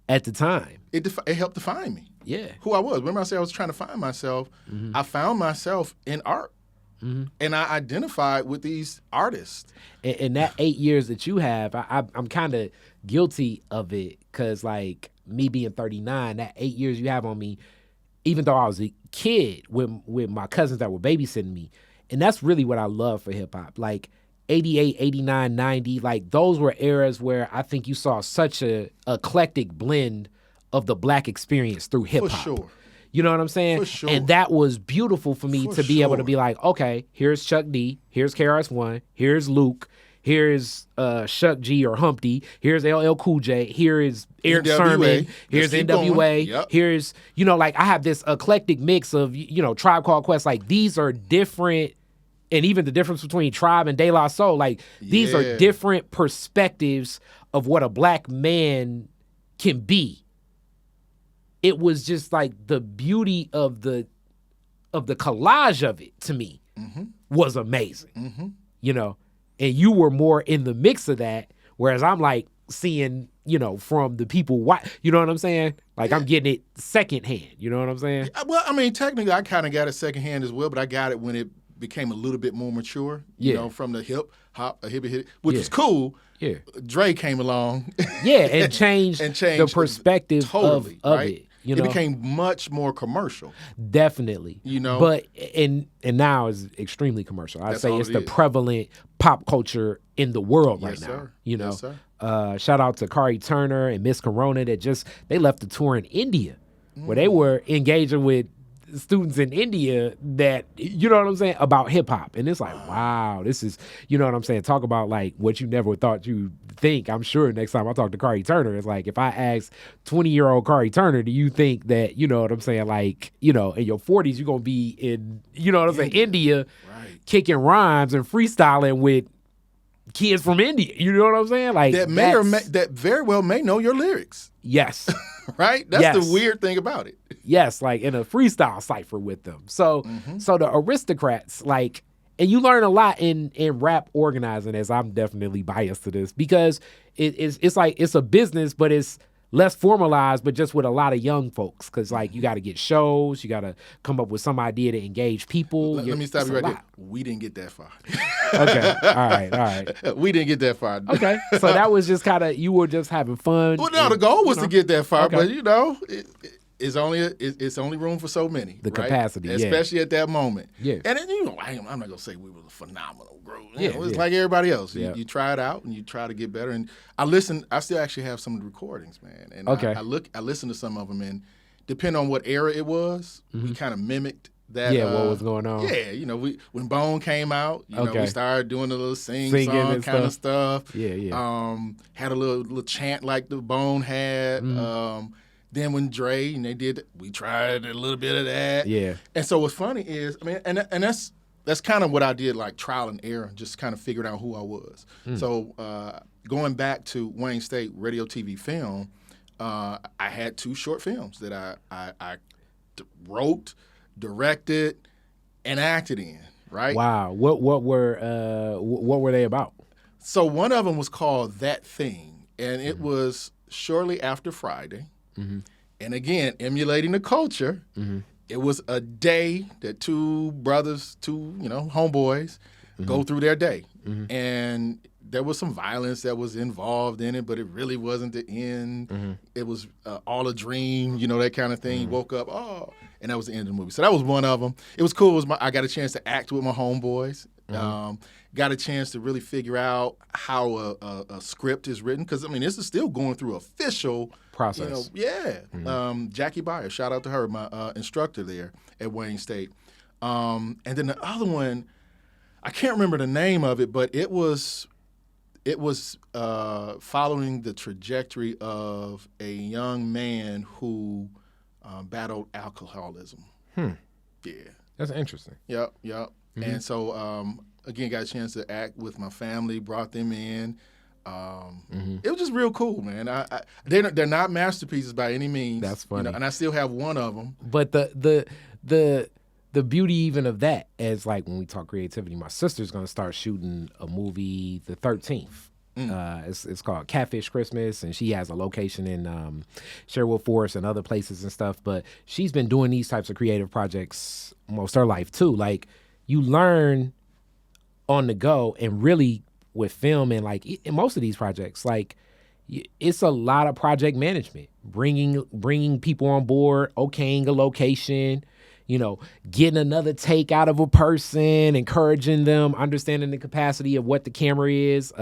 [SPEAKER 2] at the time.
[SPEAKER 1] It helped define me.
[SPEAKER 2] Yeah.
[SPEAKER 1] Who I was. Remember I said I was trying to find myself. I found myself in art. And I identified with these artists.
[SPEAKER 2] And that 8 years that you have, I'm kind of guilty of it because, like, me being 39, that 8 years you have on me, even though I was a kid with my cousins that were babysitting me, and that's really what I love for hip-hop. Like, 88, 89, 90, like, those were eras where I think you saw such a eclectic blend of the Black experience through hip-hop.
[SPEAKER 1] For sure.
[SPEAKER 2] You know what I'm saying?
[SPEAKER 1] For sure.
[SPEAKER 2] And that was beautiful for me to be able to be like, okay, here's Chuck D, here's KRS-One, here's Luke, here's Shuck G or Humpty, here's LL Cool J, here is Eric Sermon, here's NWA, here's, you know, like I have this eclectic mix of, you know, Tribe Called Quest. Like these are different, and even the difference between Tribe and De La Soul, like these are different perspectives of what a Black man can be. It was just like the beauty of the collage of it to me was amazing, you know, and you were more in the mix of that. Whereas I'm like seeing, you know, from the people, you know what I'm saying? Like I'm getting it secondhand, you know what I'm saying?
[SPEAKER 1] Well, I mean, technically I kind of got it secondhand as well, but I got it when it became a little bit more mature, you know, from the hip hop, which was cool. Yeah. Dre came along.
[SPEAKER 2] And changed the perspective
[SPEAKER 1] totally,
[SPEAKER 2] of
[SPEAKER 1] right?
[SPEAKER 2] it. You know?
[SPEAKER 1] It became much more commercial.
[SPEAKER 2] Definitely.
[SPEAKER 1] You know?
[SPEAKER 2] But and now is extremely commercial. I'd say it's the prevalent pop culture in the world right now.
[SPEAKER 1] Sir.
[SPEAKER 2] You know.
[SPEAKER 1] Yes, sir.
[SPEAKER 2] Shout out to Kari Turner and Miss Corona that they left the tour in India where they were engaging with students in India that, you know what I'm saying, about hip hop. And it's like, wow, this is, you know what I'm saying, talk about like what you never thought you'd think. I'm sure next time I talk to Kari Turner, it's like if I ask 20-year-old Kari Turner, do you think that, you know what I'm saying, like, you know, in your 40s you're gonna be in, you know what I'm saying, India kicking rhymes and freestyling with kids from India, you know what I'm saying? Like
[SPEAKER 1] that very well may know your lyrics.
[SPEAKER 2] Yes.
[SPEAKER 1] Right? That's the weird thing about it.
[SPEAKER 2] Yes, like in a freestyle cipher with them. So so the Aristocrats, like, and you learn a lot in rap organizing, as I'm definitely biased to this, because it's like it's a business, but it's less formalized, but just with a lot of young folks. Because like you got to get shows, you got to come up with some idea to engage people.
[SPEAKER 1] Let me stop you right there. We didn't get that far.
[SPEAKER 2] Okay, all right.
[SPEAKER 1] We didn't get that far.
[SPEAKER 2] Okay, so that was just kind of, you were just having fun.
[SPEAKER 1] Well, no, the goal was to get that far, but you know, it's only room for so many.
[SPEAKER 2] The capacity,
[SPEAKER 1] especially at that moment.
[SPEAKER 2] Yeah,
[SPEAKER 1] and then, you know, I'm not gonna say we were a phenomenal group. You know, it's like everybody else. You try it out and you try to get better. And I still actually have some of the recordings, man. And I listen to some of them, and depending on what era it was, we kind of mimicked that.
[SPEAKER 2] Yeah, what was going on?
[SPEAKER 1] Yeah, you know, when Bone came out, you know, we started doing a little singing song kind of stuff.
[SPEAKER 2] Yeah.
[SPEAKER 1] Had a little chant like the Bone had. Then when Dre and they did, we tried a little bit of that. Yeah. And so what's funny is, I mean, and that's kind of what I did, like trial and error, just kind of figured out who I was. So going back to Wayne State radio, TV, film, I had 2 short films that I wrote, directed, and acted in. Right.
[SPEAKER 2] Wow. What were they about?
[SPEAKER 1] So one of them was called That Thing, and it was shortly after Friday. And again, emulating the culture, it was a day that 2 brothers, 2, you know, homeboys go through their day. And there was some violence that was involved in it, but it really wasn't the end. It was all a dream, you know, that kind of thing. You woke up, and that was the end of the movie. So that was one of them. It was cool. I got a chance to act with my homeboys. Got a chance to really figure out how a script is written, because I mean this is still going through official
[SPEAKER 2] process.
[SPEAKER 1] Jackie Byers, shout out to her, my instructor there at Wayne State. And then the other one, I can't remember the name of it, but it was following the trajectory of a young man who battled alcoholism. Yeah.
[SPEAKER 2] That's interesting.
[SPEAKER 1] Yep. And so, again, got a chance to act with my family, brought them in. It was just real cool, man. They're not masterpieces by any means.
[SPEAKER 2] That's funny.
[SPEAKER 1] And I still have one of them.
[SPEAKER 2] But the beauty even of that is, like, when we talk creativity, my sister's going to start shooting a movie the 13th. It's called Catfish Christmas, and she has a location in Sherwood Forest and other places and stuff. But she's been doing these types of creative projects most of her life too. Like, you learn on the go, and really with film and like in most of these projects, like it's a lot of project management, bringing people on board, okaying a location, getting another take out of a person, encouraging them, understanding the capacity of what the camera is.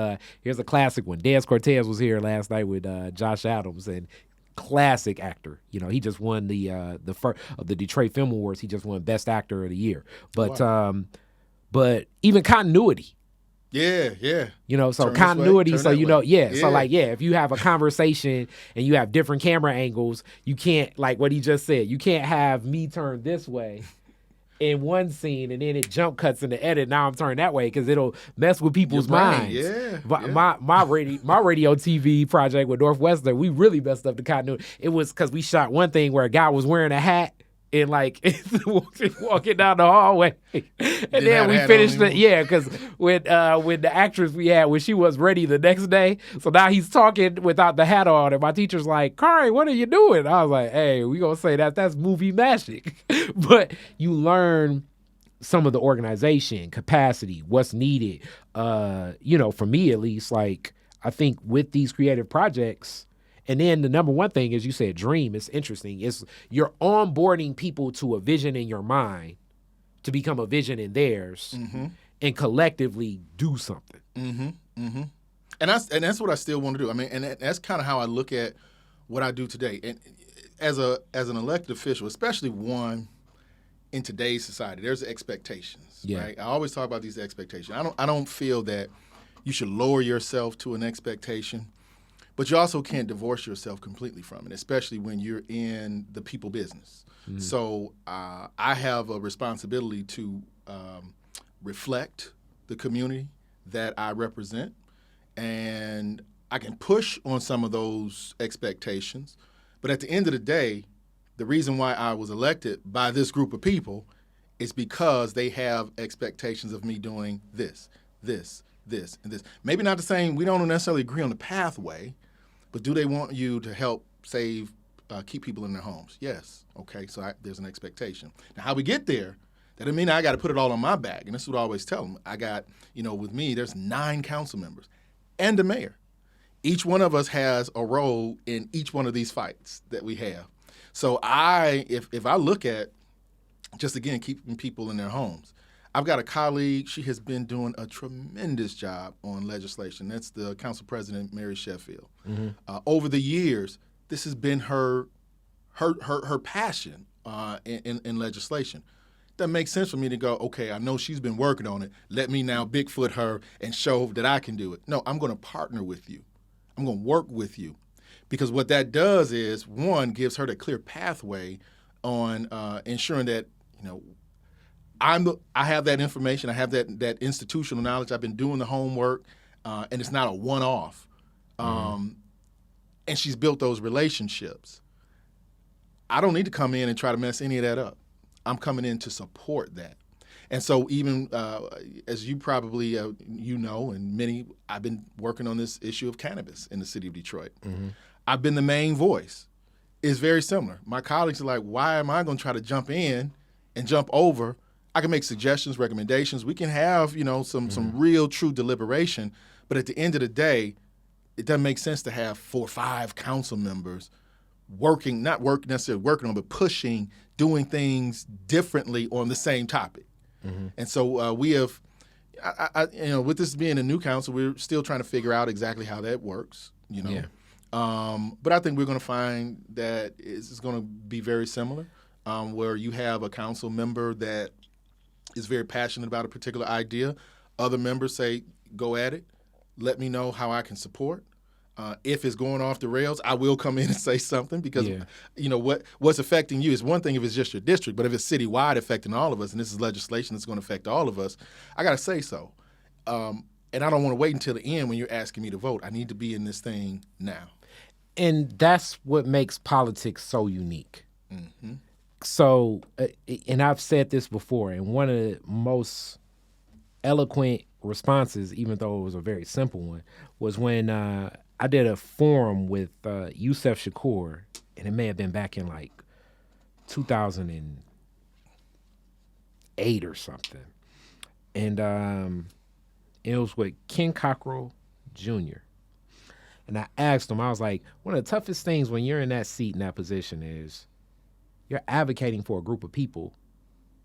[SPEAKER 2] Here's a classic one. Des Cortez was here last night with Josh Adams, and classic actor. He just won the first of the Detroit Film Awards. He just won Best Actor of the Year. But
[SPEAKER 1] wow.
[SPEAKER 2] But even continuity.
[SPEAKER 1] Yeah.
[SPEAKER 2] So continuity. So
[SPEAKER 1] yeah.
[SPEAKER 2] So if you have a conversation and you have different camera angles, you can't, like what he just said, you can't have me turn this way in one scene and then it jump cuts in the edit. Now I'm turning that way because it'll mess with people's minds.
[SPEAKER 1] Yeah.
[SPEAKER 2] My radio TV project with Northwestern, we really messed up the continuity. It was because we shot one thing where a guy was wearing a hat and like walking down the hallway, and then we finished it. Yeah, because with the actress we had, when she was ready the next day, so now he's talking without the hat on, and my teacher's like, "Kari, what are you doing?" I was like, "Hey, we gonna say that's movie magic," but you learn some of the organization capacity, what's needed. For me at least, like I think with these creative projects. And then the number one thing is, you said dream. It's interesting. It's you're onboarding people to a vision in your mind to become a vision in theirs, and collectively do something.
[SPEAKER 1] And that's what I still want to do. I mean, and that's kind of how I look at what I do today. And as an elected official, especially one in today's society, there's expectations.
[SPEAKER 2] Yeah.
[SPEAKER 1] Right? I always talk about these expectations. I don't feel that you should lower yourself to an expectation. But you also can't divorce yourself completely from it, especially when you're in the people business. So I have a responsibility to reflect the community that I represent, and I can push on some of those expectations. But at the end of the day, the reason why I was elected by this group of people is because they have expectations of me doing this, and this. Maybe not the same. We don't necessarily agree on the pathway. But do they want you to help keep people in their homes? Yes. Okay, so there's an expectation. Now, how we get there, that doesn't mean I got to put it all on my back. And this is what I always tell them. I got, with me, there's 9 council members and a mayor. Each one of us has a role in each one of these fights that we have. So if I look at, just again, keeping people in their homes, I've got a colleague. She has been doing a tremendous job on legislation. That's the Council President, Mary Sheffield. Over the years, this has been her passion in legislation. That makes sense for me to go, okay, I know she's been working on it. Let me now Bigfoot her and show that I can do it. No, I'm going to partner with you. I'm going to work with you. Because what that does is, one, gives her the clear pathway on ensuring that, I have that information. I have that institutional knowledge. I've been doing the homework, and it's not a one-off. And she's built those relationships. I don't need to come in and try to mess any of that up. I'm coming in to support that. And so even as you probably and many, I've been working on this issue of cannabis in the city of Detroit. I've been the main voice. It's very similar. My colleagues are like, why am I going to try to jump in and jump over? I can make suggestions, recommendations. We can have, some real, true deliberation. But at the end of the day, it doesn't make sense to have 4 or 5 council members not necessarily working on, but pushing, doing things differently on the same topic. And so we have, With this being a new council, we're still trying to figure out exactly how that works.
[SPEAKER 2] Yeah.
[SPEAKER 1] But I think we're going to find that it's going to be very similar, where you have a council member that is very passionate about a particular idea. Other members say, go at it. Let me know how I can support. If it's going off the rails, I will come in and say something because, what's affecting you is one thing if it's just your district, but if it's citywide affecting all of us, and this is legislation that's going to affect all of us, I got to say so. And I don't want to wait until the end when you're asking me to vote. I need to be in this thing now.
[SPEAKER 2] And that's what makes politics so unique.
[SPEAKER 1] Mm-hmm.
[SPEAKER 2] So, and I've said this before, and one of the most eloquent responses, even though it was a very simple one, was when I did a forum with Yusef Shakur, and it may have been back in like 2008 or something. And it was with Ken Cockrell Jr. And I asked him, I was like, one of the toughest things when you're in that seat, in that position, is you're advocating for a group of people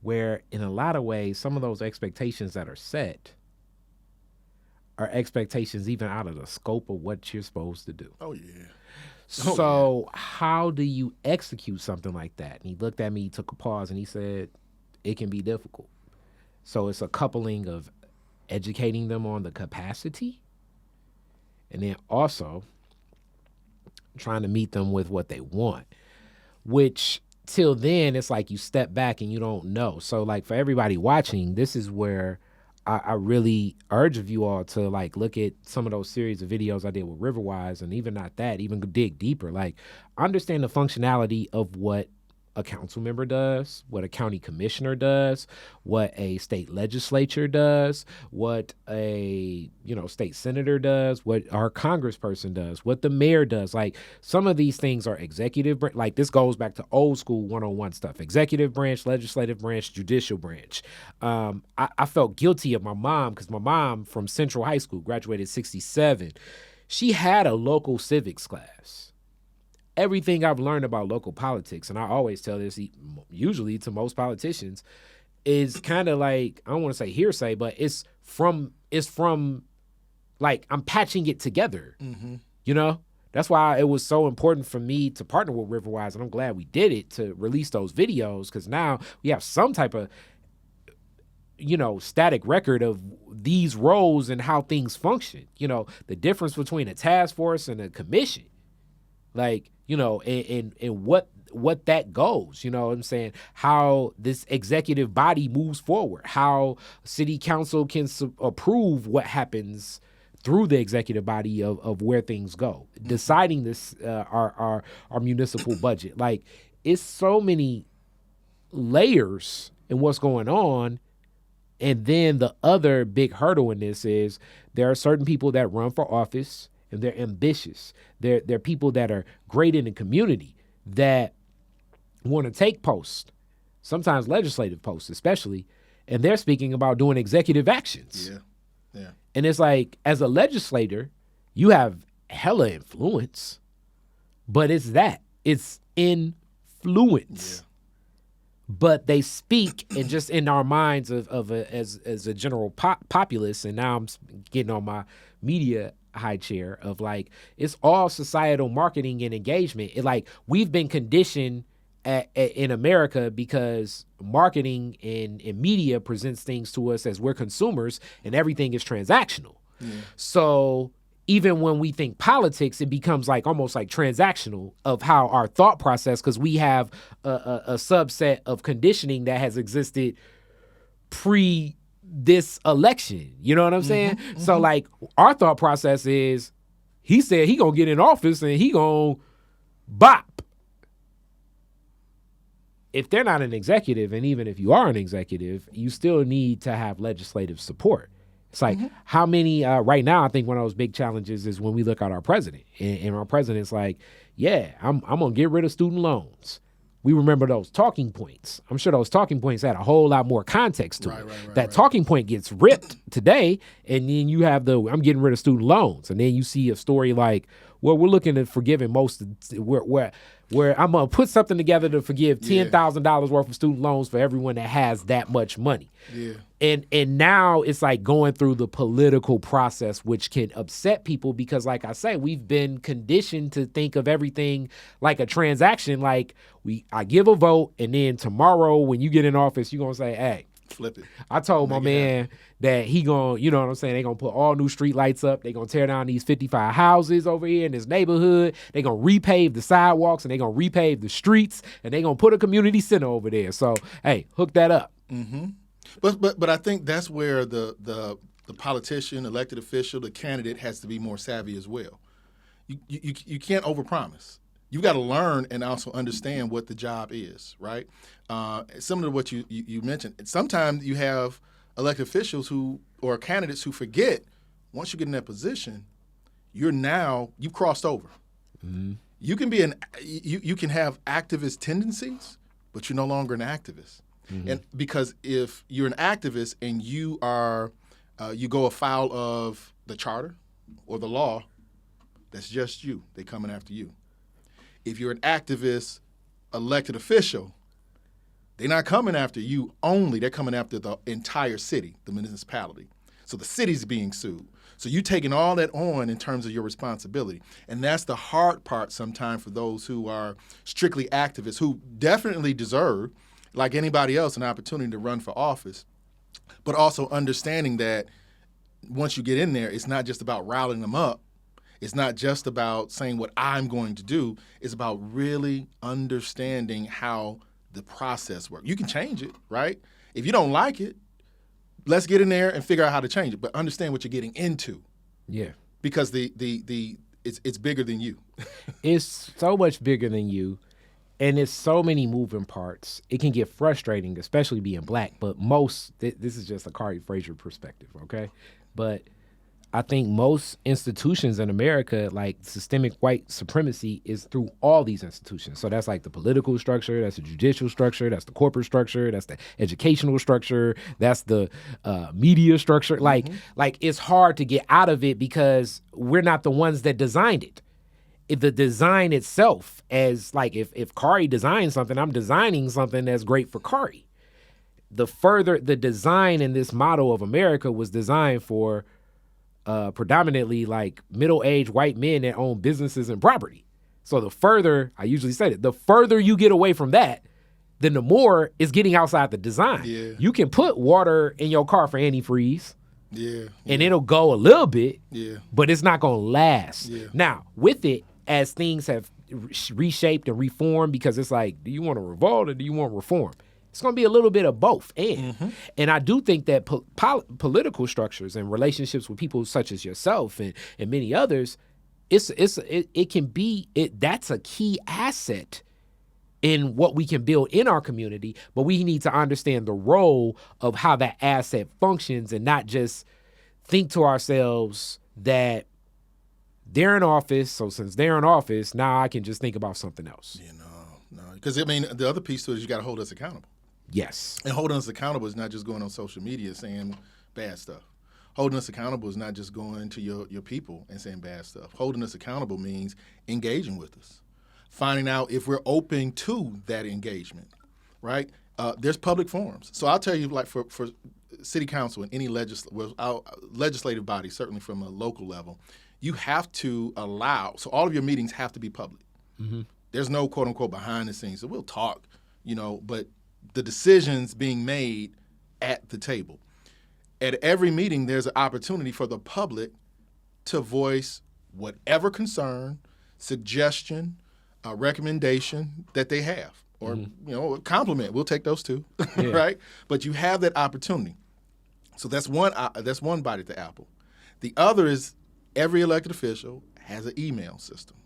[SPEAKER 2] where in a lot of ways, some of those expectations that are set are expectations even out of the scope of what you're supposed to do.
[SPEAKER 1] Oh, yeah.
[SPEAKER 2] So how do you execute something like that? And he looked at me, he took a pause, and he said, it can be difficult. So it's a coupling of educating them on the capacity and then also trying to meet them with what they want, which till then, it's like you step back and you don't know. So like for everybody watching, this is where I really urge of you all to like look at some of those series of videos I did with Riverwise, and even not that, even dig deeper, like understand the functionality of what a council member does, what a county commissioner does, what a state legislature does, what a state senator does, what our congressperson does, what the mayor does. Like some of these things are executive, like this goes back to old school 101 stuff, executive branch, legislative branch, judicial branch. I felt guilty of my mom because my mom from Central High School graduated 67. She had a local civics class. Everything I've learned about local politics, and I always tell this usually to most politicians, is kind of like, I don't want to say hearsay, but it's from like I'm patching it together.
[SPEAKER 1] Mm-hmm.
[SPEAKER 2] That's why it was so important for me to partner with Riverwise, and I'm glad we did it to release those videos, because now we have some type of static record of these roles and how things function. The difference between a task force and a commission. Like, and what that goes, what I'm saying? How this executive body moves forward, how city council can approve what happens through the executive body of where things go, deciding this, our municipal budget. Like, it's so many layers in what's going on. And then the other big hurdle in this is there are certain people that run for office and they're ambitious. They're people that are great in the community that want to take posts, sometimes legislative posts especially, and they're speaking about doing executive actions.
[SPEAKER 1] Yeah.
[SPEAKER 2] And it's like, as a legislator, you have hella influence, but it's influence.
[SPEAKER 1] Yeah.
[SPEAKER 2] But they speak, and just in our minds as a general populace, and now I'm getting on my media high chair of like, it's all societal marketing and engagement. We've been conditioned in America because marketing and media presents things to us as we're consumers, and everything is transactional.
[SPEAKER 1] Yeah.
[SPEAKER 2] So even when we think politics, it becomes like almost like transactional of how our thought process, because we have a subset of conditioning that has existed pre this election. You know what I'm saying? Mm-hmm. So like our thought process is, he said he gonna get in office and he gonna bop. If they're not an executive, and even if you are an executive, you still need to have legislative support. It's like, how many, right now, I think one of those big challenges is when we look at our president. And our president's like, yeah, I'm going to get rid of student loans. We remember those talking points. I'm sure those talking points had a whole lot more context to it. That talking point gets ripped today, and then you have I'm getting rid of student loans. And then you see a story like, Well, we're looking at forgiving where I'm gonna put something together to forgive $10,000 worth of student loans for everyone that has that much money.
[SPEAKER 1] Yeah.
[SPEAKER 2] And now it's like going through the political process, which can upset people because, like I say, we've been conditioned to think of everything like a transaction. Like I give a vote, and then tomorrow when you get in office, you're gonna say, "Hey,
[SPEAKER 1] flip it."
[SPEAKER 2] I told my man that he gonna, you know what I'm saying? They gonna put all new street lights up. They gonna tear down these 55 houses over here in this neighborhood. They gonna repave the sidewalks and they gonna repave the streets and they gonna put a community center over there. So, hey, hook that up.
[SPEAKER 1] Mm-hmm. But I think that's where the politician, elected official, the candidate has to be more savvy as well. You can't overpromise. You've got to learn and also understand what the job is, right? Similar to what you mentioned. Sometimes you have elected officials or candidates who forget once you get in that position, you've crossed over. Mm-hmm. You can be you can have activist tendencies, but you're no longer an activist. Mm-hmm. And because if you're an activist and you go afoul of the charter or the law, that's just you. They're coming after you. If you're an activist, elected official, they're not coming after you only. They're coming after the entire city, the municipality. So the city's being sued. So you're taking all that on in terms of your responsibility. And that's the hard part sometimes for those who are strictly activists, who definitely deserve, like anybody else, an opportunity to run for office, but also understanding that once you get in there, it's not just about riling them up. It's not just about saying what I'm going to do. It's about really understanding how the process works. You can change it, right? If you don't like it, let's get in there and figure out how to change it. But understand what you're getting into. Yeah. Because it's bigger than you.
[SPEAKER 2] It's so much bigger than you. And it's so many moving parts. It can get frustrating, especially being black. But this is just a Kari Frazier perspective, okay? But I think most institutions in America, like systemic white supremacy, is through all these institutions. So that's like the political structure, that's the judicial structure, that's the corporate structure, that's the educational structure, that's the media structure. Mm-hmm. Like it's hard to get out of it because we're not the ones that designed it. The design itself, as like if Kari designs something, I'm designing something that's great for Kari. The design in this model of America was designed for predominantly like middle-aged white men that own businesses and property. So the further you get away from that, then the more it's getting outside the design. Yeah. You can put water in your car for antifreeze. Yeah. And it'll go a little bit. Yeah. But it's not going to last. Yeah. Now, with it, as things have reshaped and reformed, because it's like, do you want to revolt or do you want reform? It's going to be a little bit of both. And I do think that political structures and relationships with people such as yourself and many others, that's a key asset in what we can build in our community, but we need to understand the role of how that asset functions and not just think to ourselves that they're in office, so since they're in office, now I can just think about something else.
[SPEAKER 1] No. Because, I mean, the other piece to it is you got to hold us accountable.
[SPEAKER 2] Yes.
[SPEAKER 1] And holding us accountable is not just going on social media saying bad stuff. Holding us accountable is not just going to your people and saying bad stuff. Holding us accountable means engaging with us, finding out if we're open to that engagement, right? There's public forums. So I'll tell you, like for city council and any legislative body, certainly from a local level, you have to allow, so all of your meetings have to be public. Mm-hmm. There's no quote unquote behind the scenes. So we'll talk, but the decisions being made at the table. At every meeting, there's an opportunity for the public to voice whatever concern, suggestion, recommendation that they have, or a compliment. We'll take those too, right? But you have that opportunity. So that's one bite at the apple. The other is every elected official has an email system,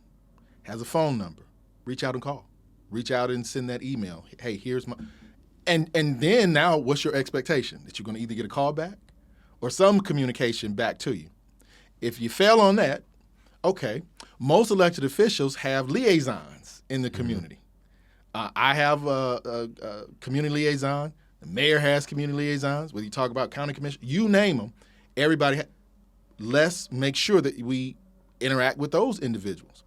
[SPEAKER 1] has a phone number. Reach out and call. Reach out and send that email. Hey, here's my. And then now, what's your expectation? That you're going to either get a call back or some communication back to you. If you fail on that, okay, most elected officials have liaisons in the community. I have a community liaison. The mayor has community liaisons. Whether you talk about county commission, you name them, everybody. Let's make sure that we interact with those individuals.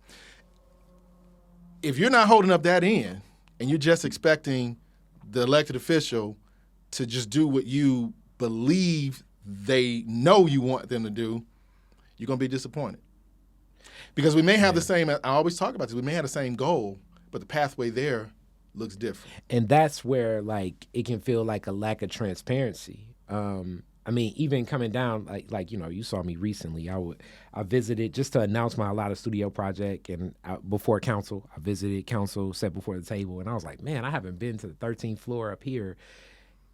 [SPEAKER 1] If you're not holding up that end and you're just expecting the elected official to just do what you believe they know you want them to do, you're going to be disappointed. Because we may have the same, I always talk about this, we may have the same goal, but the pathway there looks different.
[SPEAKER 2] And that's where, like, it can feel like a lack of transparency. I mean, even coming down, like you saw me recently. I visited just to announce my Lotta Studio project, and before council, I visited council, sat before the table, and I was like, man, I haven't been to the 13th floor up here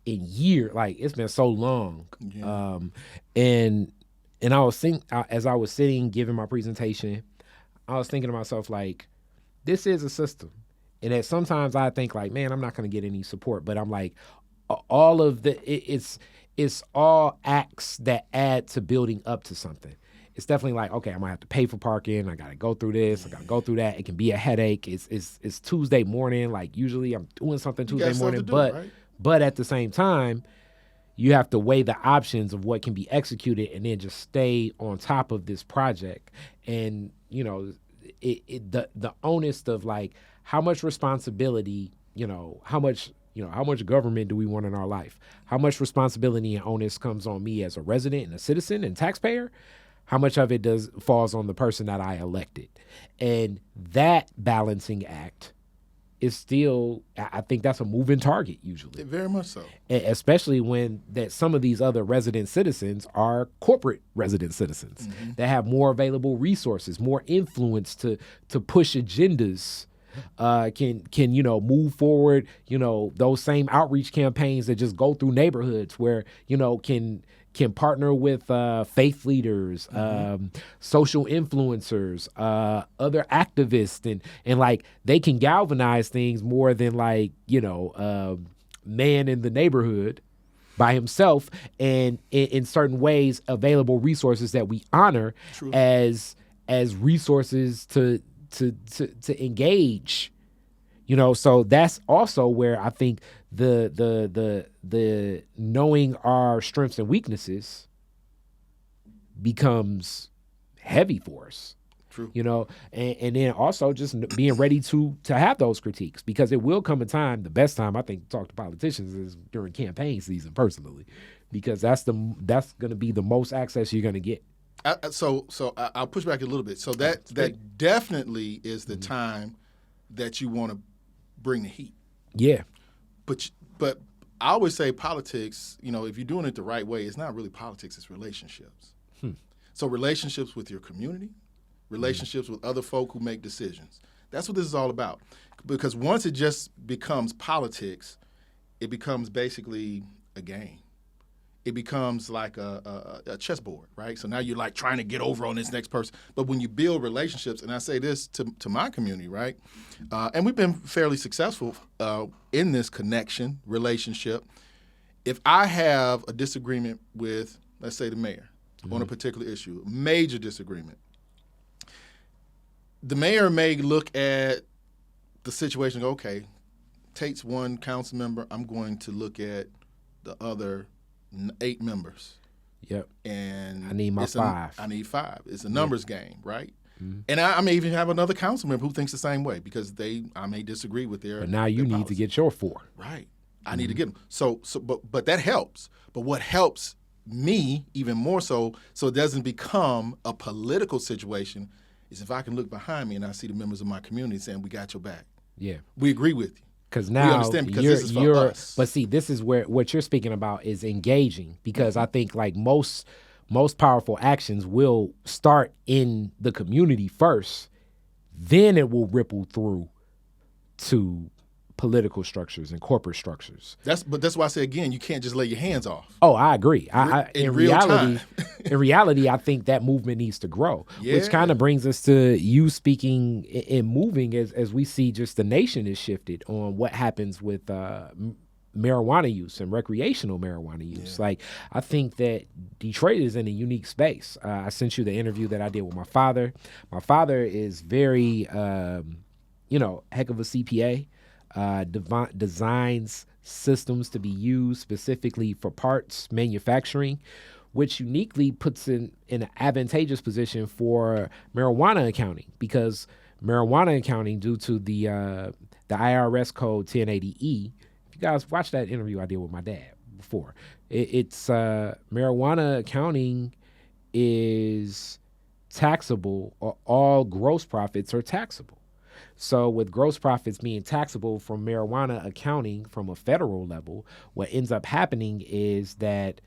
[SPEAKER 2] in years. Like, it's been so long. Yeah. And I was as I was sitting giving my presentation, I was thinking to myself, like, this is a system. And that sometimes I think, like, man, I'm not going to get any support. But I'm like, all of it's all acts that add to building up to something. It's definitely like, okay, I'm going to have to pay for parking. I got to go through this. I got to go through that. It can be a headache. It's Tuesday morning. Like, usually I'm doing something Tuesday morning. But at the same time, you have to weigh the options of what can be executed and then just stay on top of this project. And, you know, the onus of, like, how much responsibility, how much government do we want in our life? How much responsibility and onus comes on me as a resident and a citizen and taxpayer? How much of it falls on the person that I elected? And that balancing act is still, I think that's a moving target usually.
[SPEAKER 1] Very much so.
[SPEAKER 2] Especially when that some of these other resident citizens are corporate resident citizens that have more available resources, more influence to push agendas, can move forward, those same outreach campaigns that just go through neighborhoods where, can partner with faith leaders, social influencers, other activists, and like they can galvanize things more than like, man in the neighborhood by himself, and in certain ways available resources that we honor as resources to engage. So that's also where I think the knowing our strengths and weaknesses becomes heavy for us.
[SPEAKER 1] True.
[SPEAKER 2] And then also just being ready to have those critiques, because it will come a time. The best time I think to talk to politicians is during campaign season, personally, because that's going to be the most access you're going to get.
[SPEAKER 1] So I'll push back a little bit. So that definitely is the time that you want to bring the heat.
[SPEAKER 2] Yeah.
[SPEAKER 1] But I always say politics, if you're doing it the right way, it's not really politics, it's relationships. So relationships with your community, relationships with other folk who make decisions. That's what this is all about. Because once it just becomes politics, it becomes basically a game. It becomes like a chessboard, right? So now you're like trying to get over on this next person. But when you build relationships, and I say this to my community, right? And we've been fairly successful in this connection relationship. If I have a disagreement with, let's say, the mayor on a particular issue, major disagreement, the mayor may look at the situation and go, okay, Tate's one council member, I'm going to look at the other 8 members.
[SPEAKER 2] Yep.
[SPEAKER 1] And
[SPEAKER 2] I need my 5.
[SPEAKER 1] I need 5. It's a numbers game, right? And I may even have another council member who thinks the same way, because I may disagree with their.
[SPEAKER 2] But now you need to get your 4.
[SPEAKER 1] Right. I need to get them. But that helps. But what helps me even more so it doesn't become a political situation, is if I can look behind me and I see the members of my community saying, we got your back.
[SPEAKER 2] Yeah.
[SPEAKER 1] We agree with you.
[SPEAKER 2] Because now
[SPEAKER 1] we understand, because this is for us.
[SPEAKER 2] But see, this is where what you're speaking about is engaging, because I think like most powerful actions will start in the community first, then it will ripple through to political structures and corporate structures.
[SPEAKER 1] That's why I say again, you can't just lay your hands off.
[SPEAKER 2] Oh, I agree.
[SPEAKER 1] In reality,
[SPEAKER 2] in reality, I think that movement needs to grow, which kind of brings us to you speaking and moving as we see just the nation is shifted on what happens with marijuana use and recreational marijuana use. Like, I think that Detroit is in a unique space. I sent you the interview that I did with my father. My father is very, heck of a CPA. Designs systems to be used specifically for parts manufacturing, which uniquely puts in an advantageous position for marijuana accounting, because marijuana accounting, due to the IRS code 1080E, if you guys watched that interview I did with my dad before, it's marijuana accounting is taxable, or all gross profits are taxable. So with gross profits being taxable from marijuana accounting from a federal level, what ends up happening is that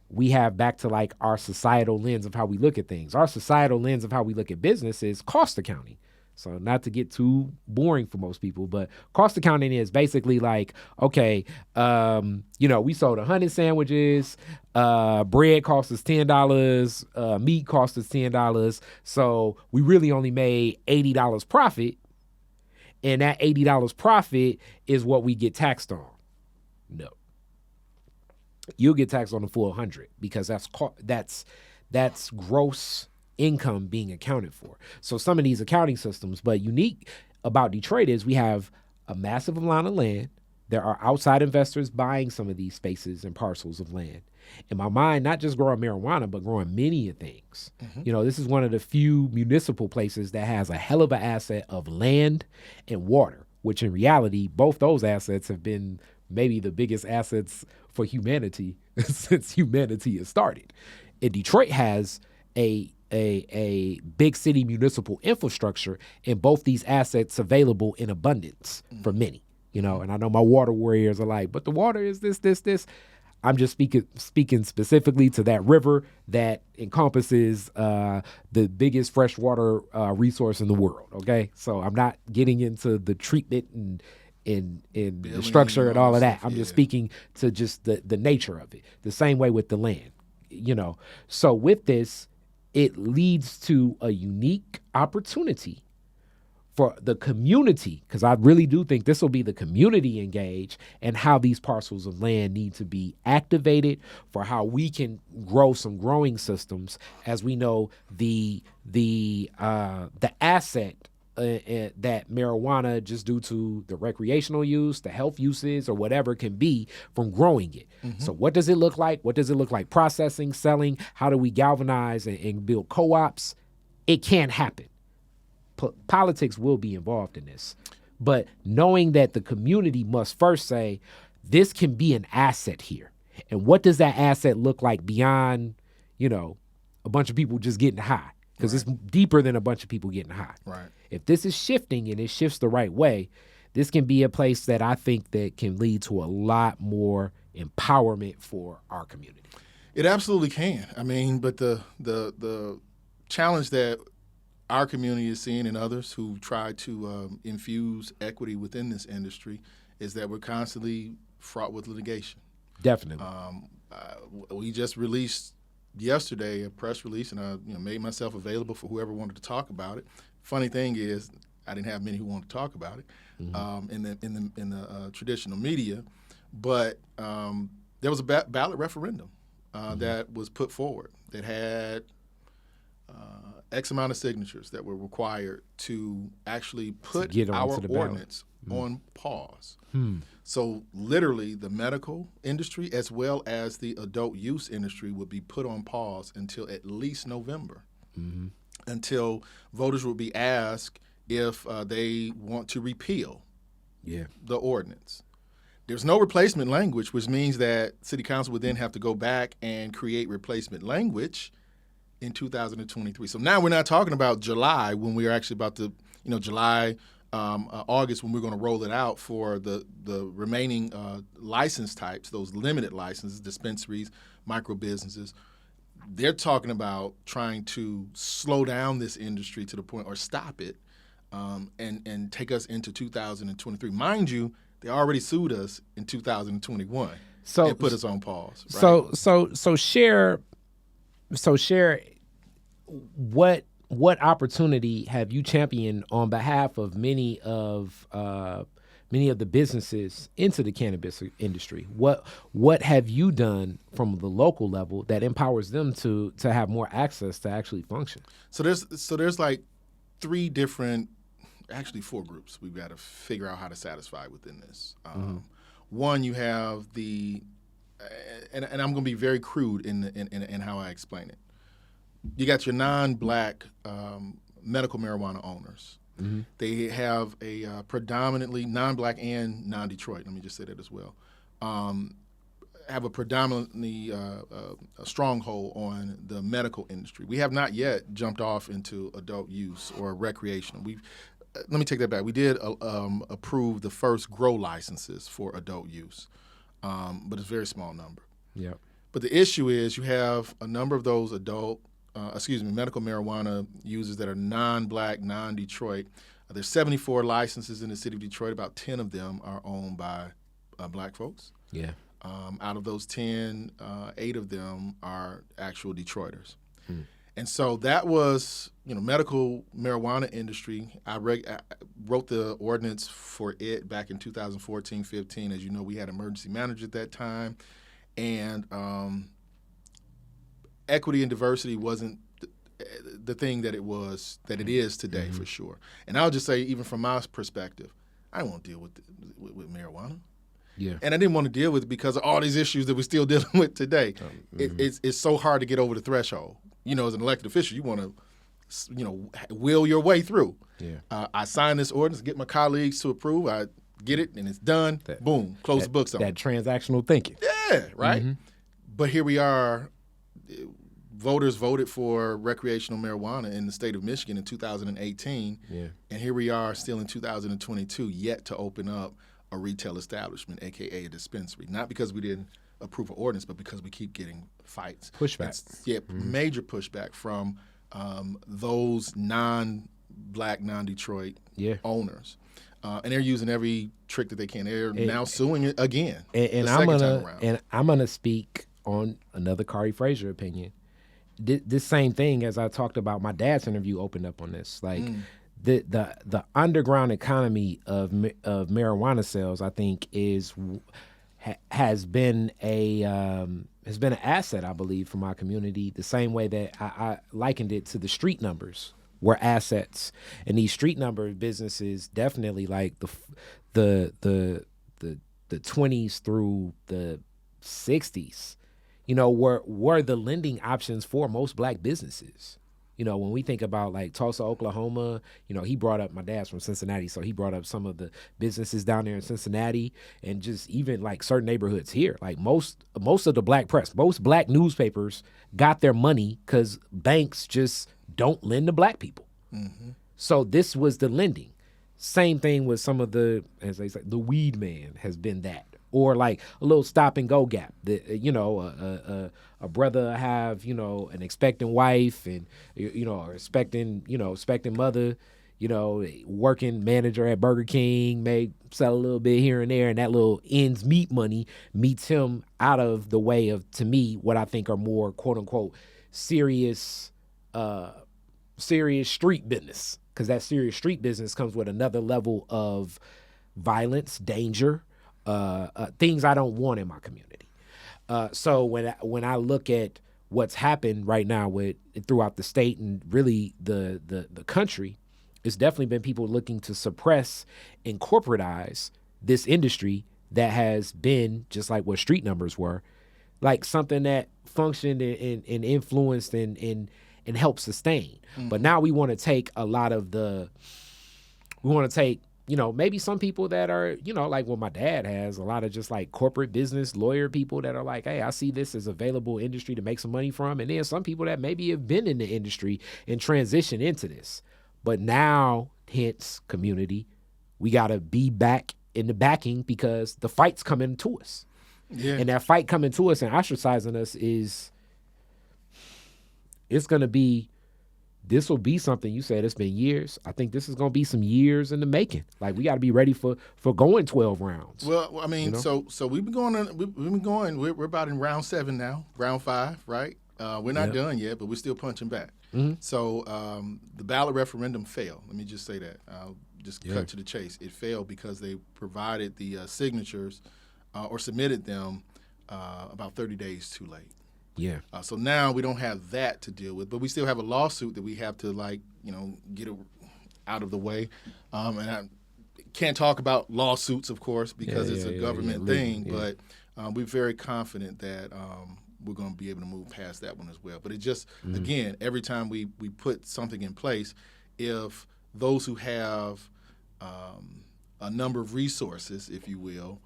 [SPEAKER 2] we have back to like our societal lens of how we look at things. Our societal lens of how we look at business is cost accounting. So not to get too boring for most people, but cost accounting is basically like, okay, we sold 100 sandwiches, bread cost us $10, meat cost us $10. So we really only made $80 profit. And that $80 profit is what we get taxed on. No. You'll get taxed on the full 100 because that's gross income being accounted for. So some of these accounting systems, but unique about Detroit is we have a massive amount of land. There are outside investors buying some of these spaces and parcels of land. In my mind, not just growing marijuana, but growing many things. Mm-hmm. This is one of the few municipal places that has a hell of an asset of land and water, which in reality, both those assets have been maybe the biggest assets for humanity since humanity has started. And Detroit has a big city municipal infrastructure, and both these assets available in abundance for many. And I know my water warriors are like, but the water is this. I'm just speaking specifically to that river that encompasses the biggest freshwater resource in the world. Okay, so I'm not getting into the treatment and the structure and all of that. I'm just speaking to just the nature of it. The same way with the land, So with this, it leads to a unique opportunity for the community, because I really do think this will be the community engaged and how these parcels of land need to be activated for how we can grow some growing systems. As we know, the asset that marijuana, just due to the recreational use, the health uses, or whatever, can be from growing it. Mm-hmm. So what does it look like? What does it look like processing, selling? How do we galvanize and build co-ops? It can't happen. Politics will be involved in this, but knowing that the community must first say, this can be an asset here. And what does that asset look like beyond, a bunch of people just getting high? Because It's deeper than a bunch of people getting high.
[SPEAKER 1] Right.
[SPEAKER 2] If this is shifting and it shifts the right way, this can be a place that I think that can lead to a lot more empowerment for our community.
[SPEAKER 1] It absolutely can. I mean, but the challenge that our community is seeing, and others who try to infuse equity within this industry, is that we're constantly fraught with litigation.
[SPEAKER 2] Definitely.
[SPEAKER 1] We just released yesterday a press release, and I made myself available for whoever wanted to talk about it. Funny thing is, I didn't have many who wanted to talk about it in the traditional media, but there was a ballot referendum that was put forward that had X amount of signatures that were required to actually put our ordinance on pause. So literally the medical industry as well as the adult use industry would be put on pause until at least November, until voters will be asked if they want to repeal the ordinance. There's no replacement language, which means that City Council would then have to go back and create replacement language in 2023. So now we're not talking about July when we are actually about to, July, August when we're going to roll it out for the remaining license types, those limited licenses, dispensaries, micro businesses. They're talking about trying to slow down this industry to the point, or stop it, and take us into 2023. Mind you, they already sued us in 2021 and put us on pause. Right?
[SPEAKER 2] So share what opportunity have you championed on behalf of many of the businesses into the cannabis industry? What have you done from the local level that empowers them to have more access to actually function? So
[SPEAKER 1] there's like three different, actually four groups we've got to figure out how to satisfy within this. One, you have the and I'm going to be very crude in how I explain it. You got your non-black medical marijuana owners. Mm-hmm. They have a predominantly non-black and non-Detroit. Let me just say that as well. Have a predominantly a stronghold on the medical industry. We have not yet jumped off into adult use or recreational. Let me take that back. We did approve the first grow licenses for adult use, but it's a very small number.
[SPEAKER 2] Yeah.
[SPEAKER 1] But the issue is you have a number of those medical marijuana users that are non-black, non-Detroit. There's 74 licenses in the city of Detroit. About 10 of them are owned by black folks.
[SPEAKER 2] Yeah.
[SPEAKER 1] Out of those 10, 8 of them are actual Detroiters. And so that was, medical marijuana industry. I wrote the ordinance for it back in 2014-15. As you know, we had emergency manager at that time. And equity and diversity wasn't the thing that it is today, for sure. And I'll just say, even from my perspective, I don't want to deal with marijuana.
[SPEAKER 2] Yeah.
[SPEAKER 1] And I didn't want to deal with it because of all these issues that we're still dealing with today. It's so hard to get over the threshold. As an elected official, you want to, will your way through.
[SPEAKER 2] Yeah.
[SPEAKER 1] I sign this ordinance, get my colleagues to approve. I get it, and it's done. Boom, close the books on
[SPEAKER 2] that transactional thinking.
[SPEAKER 1] Yeah, right? Mm-hmm. But here we are. Voters voted for recreational marijuana in the state of Michigan in 2018.
[SPEAKER 2] Yeah.
[SPEAKER 1] And here we are still in 2022, yet to open up a retail establishment, a.k.a. a dispensary. Not because we didn't approve an ordinance, but because we keep getting fights.
[SPEAKER 2] Pushback.
[SPEAKER 1] Major pushback from those non-black, non-Detroit owners. And they're using every trick that they can. They're now suing it again.
[SPEAKER 2] And I'm gonna speak on another Kari Frazier opinion. This same thing as I talked about my dad's interview opened up on this. Like the underground economy of marijuana sales, I think, has been an asset, I believe, for my community. The same way that I likened it to the street numbers were assets, and these street number businesses definitely, like the 20s through the 60s, were the lending options for most black businesses. When we think about like Tulsa, Oklahoma, he brought up, my dad's from Cincinnati, so he brought up some of the businesses down there in Cincinnati, and just even like certain neighborhoods here. Like most of the black press, most black newspapers got their money because banks just don't lend to black people. Mm-hmm. So this was the lending. Same thing with some of the, as they say, the weed man has been that. Or like a little stop and go gap. A brother have, an expectant wife and, or expecting mother, working manager at Burger King, may sell a little bit here and there, and that little ends meet money meets him out of the way of, to me, what I think are more quote unquote serious street business. Because that serious street business comes with another level of violence, danger, things I don't want in my community. So when I look at what's happened right now throughout the state and really the country, it's definitely been people looking to suppress and corporatize this industry that has been, just like what street numbers were, like something that functioned and influenced and helped sustain. Mm-hmm. But now we want to take maybe some people that are, like what my dad has, a lot of just like corporate business lawyer people that are like, hey, I see this as available industry to make some money from. And then some people that maybe have been in the industry and transition into this. But now, hence community, we got to be back in the backing because the fight's coming to us. Yeah. And that fight coming to us and ostracizing us this will be something. You said it's been years. I think this is going to be some years in the making. Like, we got to be ready for going 12 rounds.
[SPEAKER 1] Well, I mean, so we've been going. We're about in round 7 now, round 5, right? We're not done yet, but we're still punching back. Mm-hmm. So the ballot referendum failed. Let me just say that. I'll just cut to the chase. It failed because they provided the signatures or submitted them about 30 days too late.
[SPEAKER 2] Yeah.
[SPEAKER 1] So now we don't have that to deal with, but we still have a lawsuit that we have to get out of the way. And I can't talk about lawsuits, of course, because it's a government thing. Yeah. But we're very confident that we're going to be able to move past that one as well. But it just, again, every time we put something in place, if those who have a number of resources, if you will,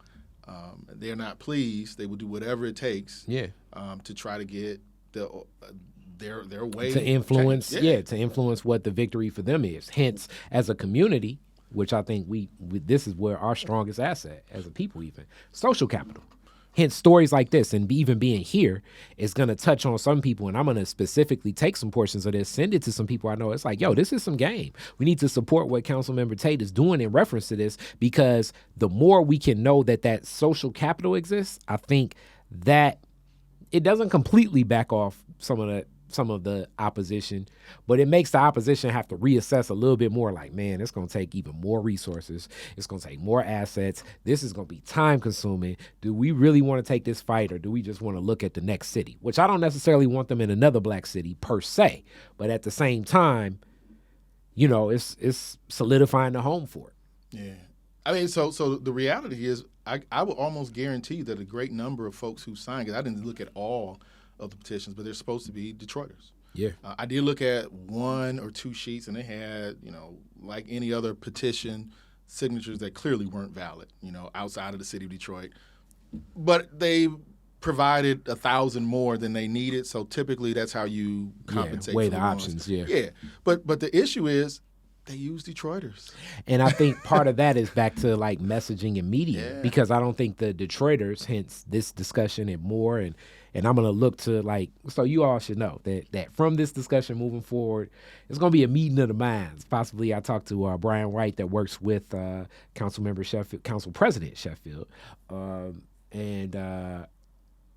[SPEAKER 1] they're not pleased, they will do whatever it takes to try to get their way
[SPEAKER 2] to influence, to influence what the victory for them is. Hence, as a community, which I think we this is where our strongest asset as a people, even social capital. Hence, stories like this and even being here is going to touch on some people, and I'm going to specifically take some portions of this, send it to some people I know. It's like, yo, this is some game. We need to support what Councilmember Tate is doing in reference to this, because the more we can know that social capital exists, I think that it doesn't completely back off some of the opposition, but it makes the opposition have to reassess a little bit more, like, man, it's going to take even more resources. It's going to take more assets. This is going to be time consuming. Do we really want to take this fight, or do we just want to look at the next city? Which I don't necessarily want them in another black city per se, but at the same time, you know, it's solidifying the home for it.
[SPEAKER 1] Yeah. I mean, so the reality is I would almost guarantee that a great number of folks who signed, because I didn't look at all of the petitions, but they're supposed to be Detroiters.
[SPEAKER 2] Yeah.
[SPEAKER 1] I did look at 1 or 2 sheets, and they had, you know, like any other petition, signatures that clearly weren't valid, you know, outside of the city of Detroit. But they provided 1,000 more than they needed, so typically that's how you compensate.
[SPEAKER 2] Weigh
[SPEAKER 1] for
[SPEAKER 2] the options.
[SPEAKER 1] Yeah. But the issue is they use Detroiters.
[SPEAKER 2] And I think part of that is back to like messaging and media, because I don't think the Detroiters, hence this discussion and more, and I'm going to look to, like, so you all should know that from this discussion moving forward, it's going to be a meeting of the minds. Possibly I talked to Brian Wright that works with Councilmember Sheffield, Council President Sheffield,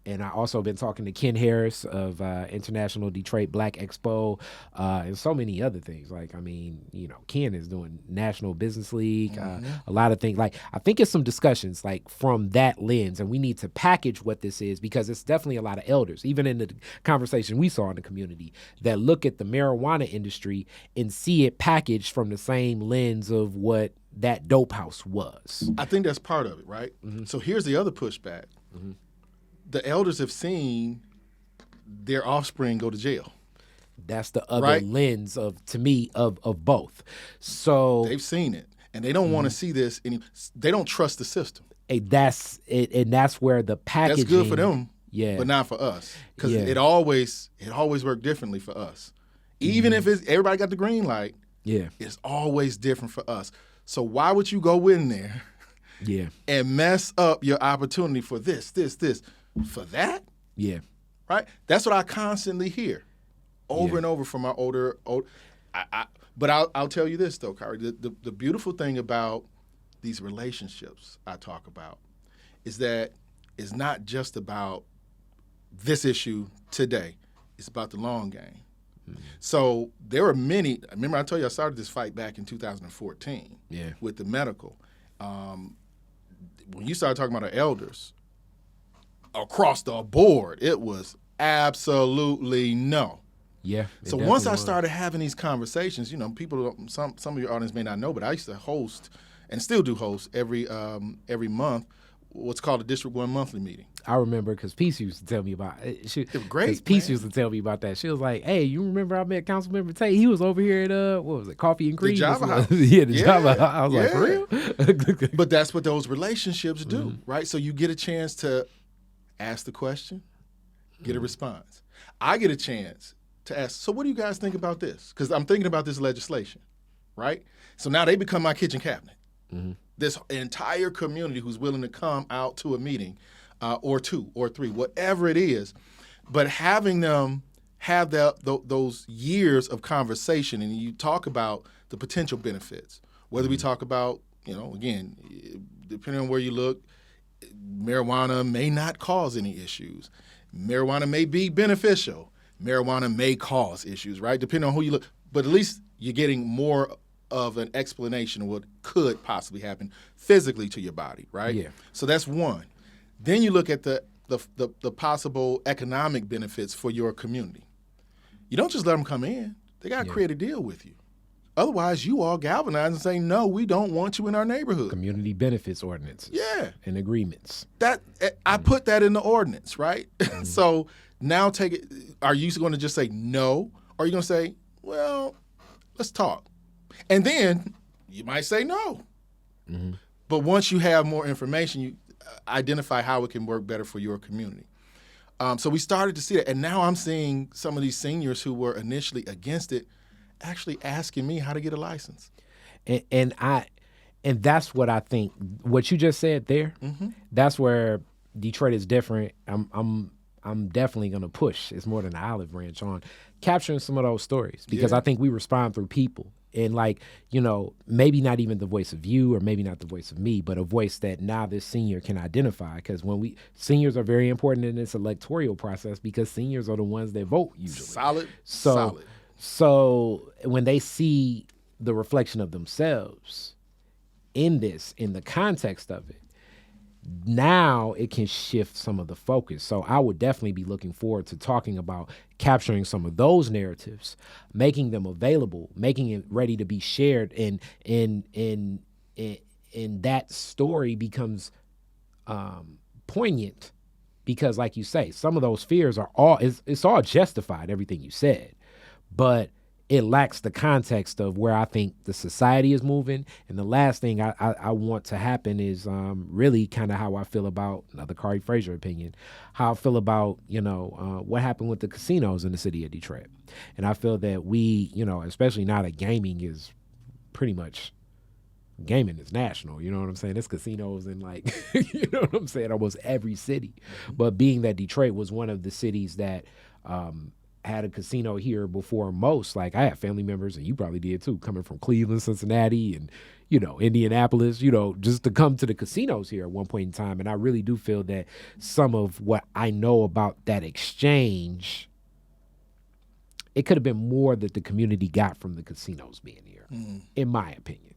[SPEAKER 2] and I also been talking to Ken Harris of International Detroit Black Expo, and so many other things. Like, I mean, you know, Ken is doing National Business League, a lot of things. Like, I think it's some discussions like from that lens, and we need to package what this is, because it's definitely a lot of elders, even in the conversation we saw in the community, that look at the marijuana industry and see it packaged from the same lens of what that dope house was.
[SPEAKER 1] I think that's part of it, right? So here's the other pushback. The elders have seen their offspring go to jail.
[SPEAKER 2] That's the other lens to me of both. So
[SPEAKER 1] they've seen it, and they don't want to see this. They don't trust the system.
[SPEAKER 2] That's it, and that's where the packaging.
[SPEAKER 1] That's good for them, but not for us, because it always worked differently for us. Even if everybody got the green light, it's always different for us. So why would you go in there, and mess up your opportunity for this? For that?
[SPEAKER 2] Yeah.
[SPEAKER 1] Right? That's what I constantly hear over and over from my older but I'll tell you this, though, Kyrie. The beautiful thing about these relationships I talk about is that it's not just about this issue today. It's about the long game. So there are many. Remember I told you I started this fight back in 2014 with the medical. When you started talking about our elders, across the board, it was absolutely no.
[SPEAKER 2] Yeah.
[SPEAKER 1] So once I started having these conversations, you know, people, some of your audience may not know, but I used to host and still do host every month what's called a District 1 monthly meeting.
[SPEAKER 2] I remember because Peace used to tell me about it.
[SPEAKER 1] It was great.
[SPEAKER 2] Peace used to tell me about that. She was like, "Hey, you remember I met Councilmember Tate? He was over here at what was it, Coffee and Cream?
[SPEAKER 1] The Java House.
[SPEAKER 2] The Java House." I was like, "For real?"
[SPEAKER 1] But that's what those relationships do, right? So you get a chance to ask the question, get a response. I get a chance to ask, so what do you guys think about this? Because I'm thinking about this legislation, right? So now they become my kitchen cabinet. This entire community who's willing to come out to a meeting or 2 or 3, whatever it is, but having them have those years of conversation, and you talk about the potential benefits, whether we talk about, you know, again, depending on where you look, marijuana may not cause any issues. Marijuana may be beneficial. Marijuana may cause issues, right? Depending on who you look. But at least you're getting more of an explanation of what could possibly happen physically to your body, right?
[SPEAKER 2] Yeah.
[SPEAKER 1] So that's one. Then you look at the possible economic benefits for your community. You don't just let them come in. They got to create a deal with you. Otherwise, you all galvanize and say, no, we don't want you in our neighborhood.
[SPEAKER 2] Community benefits ordinances.
[SPEAKER 1] Yeah.
[SPEAKER 2] And agreements.
[SPEAKER 1] I put that in the ordinance, right? So now take it. Are you going to just say no? Or are you going to say, well, let's talk? And then you might say no. But once you have more information, you identify how it can work better for your community. So we started to see that. And now I'm seeing some of these seniors who were initially against it actually asking me how to get a license.
[SPEAKER 2] And that's what I think. What you just said there, that's where Detroit is different. I'm definitely going to push. It's more than an olive branch on capturing some of those stories because I think we respond through people. And like, maybe not even the voice of you or maybe not the voice of me, but a voice that now this senior can identify. Because seniors are very important in this electoral process because seniors are the ones that vote usually. Solid. So when they see the reflection of themselves in the context of it, now it can shift some of the focus. So I would definitely be looking forward to talking about capturing some of those narratives, making them available, making it ready to be shared, and that story becomes poignant because, like you say, some of those fears are it's all justified, everything you said, but it lacks the context of where I think the society is moving. And the last thing I want to happen is really kind of how I feel about, another Kari Frazier opinion, how I feel about, what happened with the casinos in the city of Detroit. And I feel that we, especially now that gaming is pretty much, gaming is national, you know what I'm saying? There's casinos in you know what I'm saying, almost every city. But being that Detroit was one of the cities that had a casino here before most. Like I had family members, and you probably did too, coming from Cleveland, Cincinnati, and Indianapolis, just to come to the casinos here at one point in time. And I really do feel that some of what I know about that exchange, it could have been more that the community got from the casinos being here, in my opinion.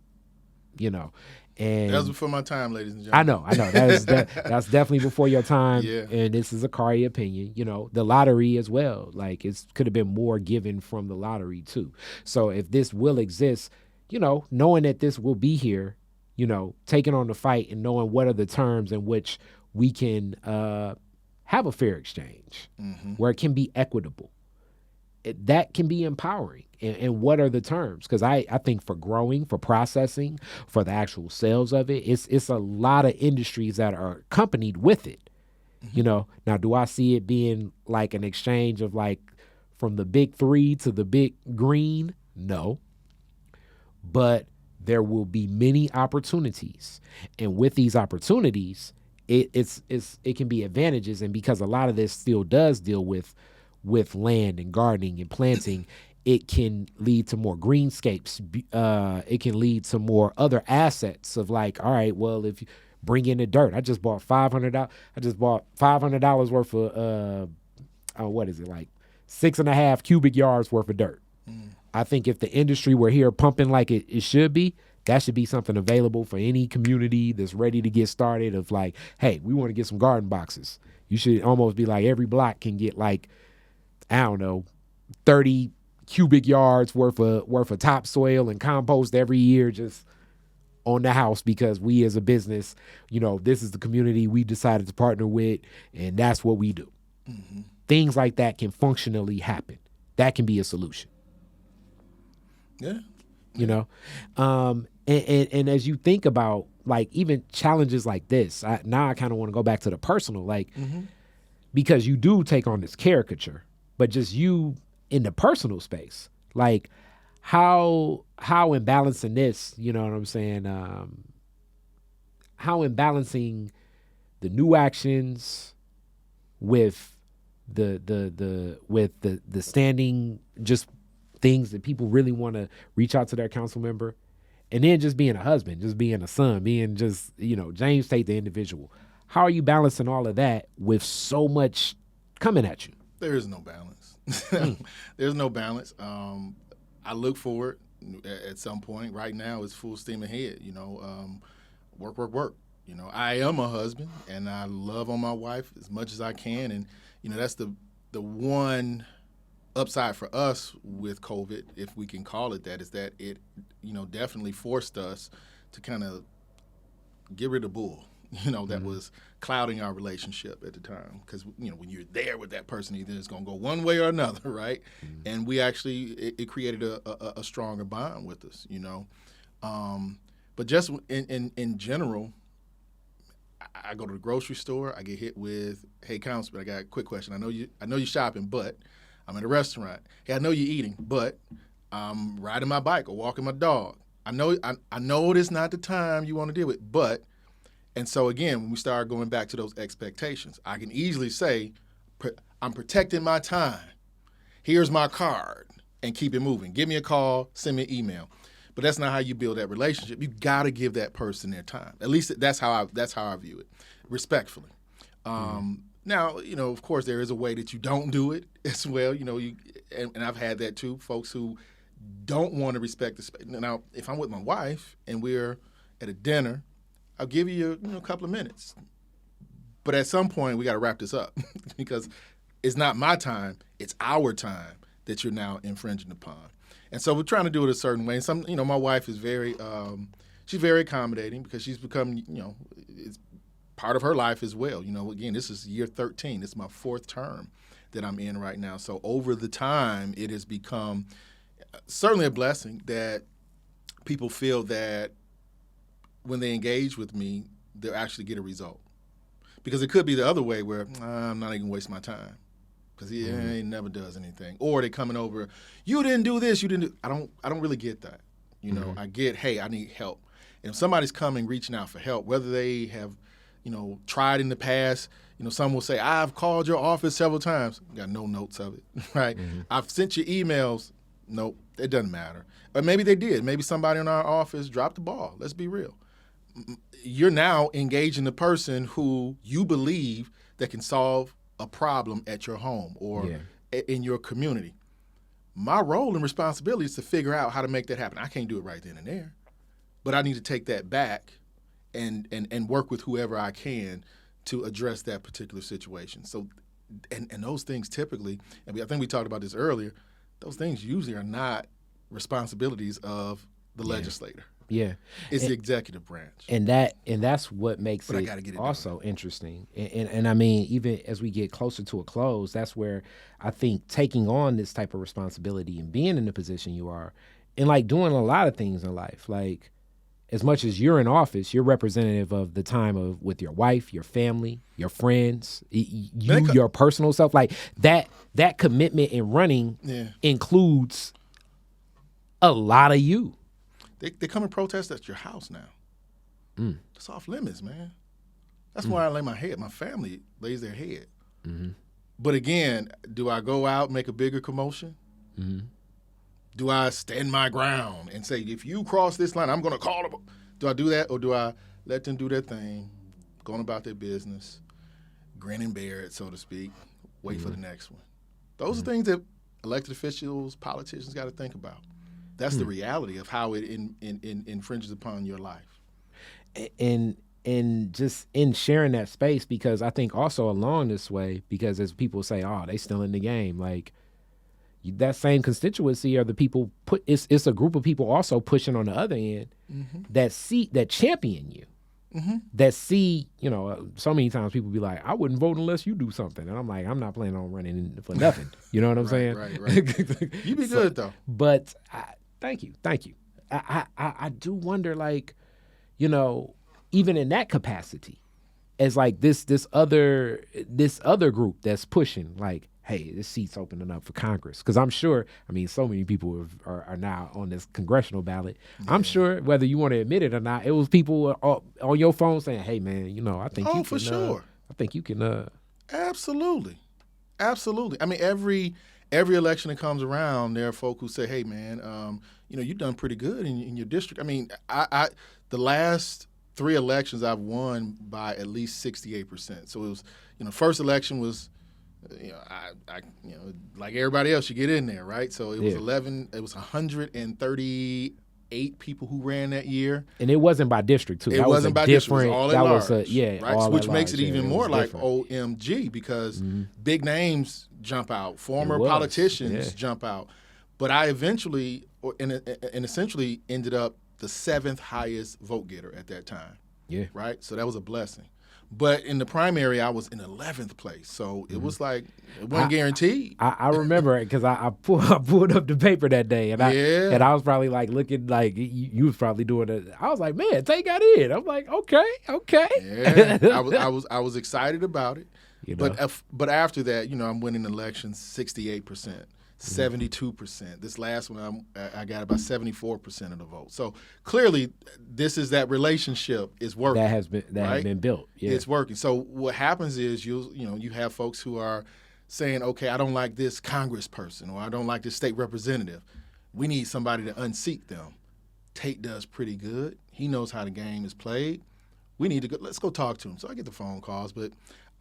[SPEAKER 2] And
[SPEAKER 1] that was before my time, ladies and gentlemen.
[SPEAKER 2] I know. That's definitely before your time.
[SPEAKER 1] Yeah. And
[SPEAKER 2] this is a Kari opinion. The lottery as well. Like it could have been more given from the lottery too. So if this will exist, knowing that this will be here, taking on the fight and knowing what are the terms in which we can have a fair exchange, where it can be equitable. That can be empowering. And what are the terms? Because I think for growing, for processing, for the actual sales of it, it's a lot of industries that are accompanied with it. Now, do I see it being like an exchange of like from the big three to the big green? No. But there will be many opportunities. And with these opportunities, it can be advantages. And because a lot of this still does deal with land and gardening and planting, it can lead to more greenscapes. It can lead to more other assets of like, all right, well, if you bring in the dirt, I just bought $500. I just bought $500 worth of what is it, like 6.5 cubic yards worth of dirt. I think if the industry were here pumping like it should be, that should be something available for any community that's ready to get started. Of like, hey, we want to get some garden boxes. You should almost be like every block can get like, I don't know, 30 cubic yards worth of topsoil and compost every year just on the house, because we as a business, this is the community we decided to partner with, and that's what we do. Things like that can functionally happen. That can be a solution.
[SPEAKER 1] Yeah.
[SPEAKER 2] And as you think about like even challenges like this, now I kind of want to go back to the personal, like, because you do take on this caricature, but just you in the personal space, like how in balancing this, you know what I'm saying? How in balancing the new actions with the standing just things that people really want to reach out to their council member, and then just being a husband, just being a son, being just, James Tate, the individual. How are you balancing all of that with so much coming at you?
[SPEAKER 1] There is no balance. There's no balance. I look forward at some point. Right now, it's full steam ahead. Work. I am a husband, and I love on my wife as much as I can, and that's the one upside for us with COVID, if we can call it that, is that it, definitely forced us to kind of get rid of bull, that was clouding our relationship at the time. Because, when you're there with that person, either it's going to go one way or another, right? And we actually, it created a stronger bond with us, But just in general, I go to the grocery store, I get hit with, hey, Councilman, I got a quick question. I know you're shopping, but I'm at a restaurant. Hey, I know you're eating, but I'm riding my bike or walking my dog. I know it's not the time you want to deal with, but, and so again, when we start going back to those expectations, I can easily say, I'm protecting my time. Here's my card, and keep it moving. Give me a call, send me an email. But that's not how you build that relationship. You got to give that person their time. At least that's how I view it, respectfully. Now, of course, there is a way that you don't do it as well. And I've had that too. Folks who don't want to respect the space. Now, if I'm with my wife and we're at a dinner, I'll give you a couple of minutes. But at some point, we got to wrap this up because it's not my time; it's our time that you're now infringing upon. And so we're trying to do it a certain way. And my wife is she's very accommodating because she's become, it's part of her life as well. Again, this is year 13. This is my 4th term that I'm in right now. So over the time, it has become certainly a blessing that people feel that when they engage with me, they'll actually get a result. Because it could be the other way where I'm not even going to waste my time. Because he never does anything. Or they're coming over, you didn't do this, you didn't do. I don't really get that. I get, hey, I need help. And if somebody's coming, reaching out for help, whether they have, tried in the past, some will say, I've called your office several times. Got no notes of it, right? I've sent you emails. Nope, it doesn't matter. Or maybe they did. Maybe somebody in our office dropped the ball. Let's be real. You're now engaging the person who you believe that can solve a problem at your home or in your community. My role and responsibility is to figure out how to make that happen. I can't do it right then and there, but I need to take that back and work with whoever I can to address that particular situation. So, and those things typically, and I think we talked about this earlier, those things usually are not responsibilities of the legislator.
[SPEAKER 2] Yeah,
[SPEAKER 1] it's the executive branch,
[SPEAKER 2] and that's what makes it also interesting. And I mean, even as we get closer to a close, that's where I think taking on this type of responsibility and being in the position you are, and like doing a lot of things in life, like as much as you're in office, you're representative of the time with your wife, your family, your friends, your personal self. Like that commitment in running includes a lot of you.
[SPEAKER 1] They come and protest at your house now. It's off limits, man. That's why I lay my head. My family lays their head. But again, do I go out and make a bigger commotion? Do I stand my ground and say, if you cross this line, I'm going to call them? Do I do that, or do I let them do their thing, going about their business, grin and bear it, so to speak, wait for the next one? Those are things that elected officials, politicians got to think about. That's the reality of how it infringes upon your life.
[SPEAKER 2] And just in sharing that space, because I think also along this way, because as people say, oh, they still in the game, like that same constituency are the people it's a group of people also pushing on the other end that champion you. That see, so many times people be like, I wouldn't vote unless you do something. And I'm like, I'm not planning on running for nothing. You know what I'm saying?
[SPEAKER 1] Right. You be good, though.
[SPEAKER 2] But thank you. I do wonder, like, even in that capacity, as like this other group that's pushing, like, hey, this seat's opening up for Congress. Because I'm sure, so many people are now on this congressional ballot. Yeah. I'm sure, whether you want to admit it or not, it was people on your phone saying, hey, man, I think you can. Oh, for sure. I think you can. Absolutely.
[SPEAKER 1] Every election that comes around, there are folk who say, hey, man, you've done pretty good in your district. I the last 3 elections I've won by at least 68%. So it was, first election was, I like everybody else, you get in there, right? So it was 138 8 people who ran that year.
[SPEAKER 2] And it wasn't by district too.
[SPEAKER 1] It wasn't by district. It was all at large.
[SPEAKER 2] Right?
[SPEAKER 1] So which makes it even more like
[SPEAKER 2] different.
[SPEAKER 1] OMG because big names jump out, former politicians jump out. But I eventually and essentially ended up the 7th highest vote getter at that time.
[SPEAKER 2] Yeah.
[SPEAKER 1] Right? So that was a blessing. But in the primary, I was in 11th place. So it was like, it wasn't guaranteed.
[SPEAKER 2] I remember it because I pulled up the paper that day. And I was probably like looking like you was probably doing it. I was like, man, Tate got in. I'm like, okay.
[SPEAKER 1] Yeah, I was excited about it. But after that, I'm winning elections 68%. 72%. This last one, I got about 74% of the vote. So clearly, this is that relationship is working.
[SPEAKER 2] That has been built. Yeah.
[SPEAKER 1] It's working. So what happens is you have folks who are saying, okay, I don't like this congressperson or I don't like this state representative. We need somebody to unseat them. Tate does pretty good. He knows how the game is played. We need to go. Let's go talk to him. So I get the phone calls, but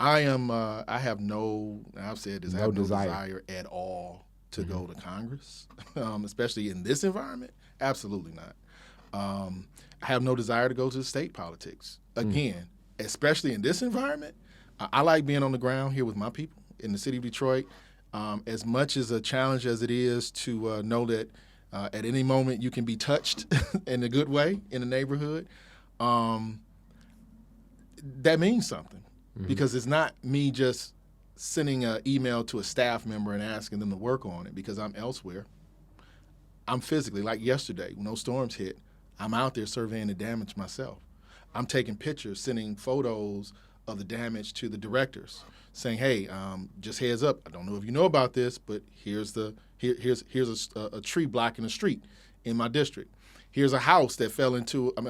[SPEAKER 1] I have no. I've said this. I have no desire at all to go to Congress, especially in this environment? Absolutely not. I have no desire to go to state politics. Again, especially in this environment, I like being on the ground here with my people in the city of Detroit. As much as a challenge as it is to know that at any moment you can be touched in a good way in the neighborhood, that means something because it's not me just sending an email to a staff member and asking them to work on it because I'm elsewhere. I'm physically, like yesterday, when those storms hit, I'm out there surveying the damage myself. I'm taking pictures, sending photos of the damage to the directors, saying, "Hey, just heads up. I don't know if you know about this, but here's a tree blocking the street in my district. Here's a house that fell into, a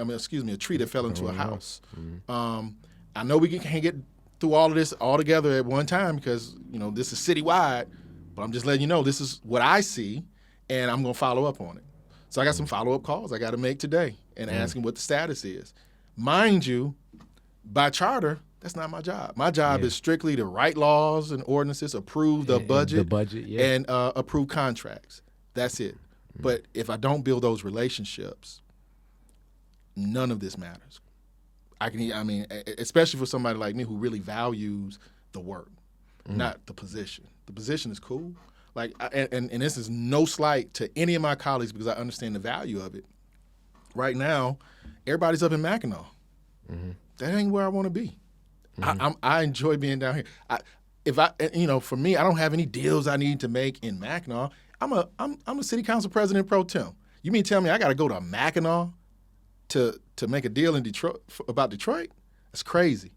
[SPEAKER 1] tree that fell into a house. I know we can't get through all of this all together at one time because, this is citywide, but I'm just letting you know this is what I see, and I'm going to follow up on it." So I got some follow-up calls I got to make today and asking what the status is. Mind you, by charter, that's not my job. My job is strictly to write laws and ordinances, approve the budget, and approve contracts. That's it. But if I don't build those relationships, none of this matters. Especially for somebody like me who really values the work, not the position. The position is cool. And this is no slight to any of my colleagues because I understand the value of it. Right now, everybody's up in Mackinac. That ain't where I want to be. I enjoy being down here. For me, I don't have any deals I need to make in Mackinac. I'm a city council president pro tem. You mean tell me I got to go to Mackinac to make a deal in Detroit about Detroit? That's crazy.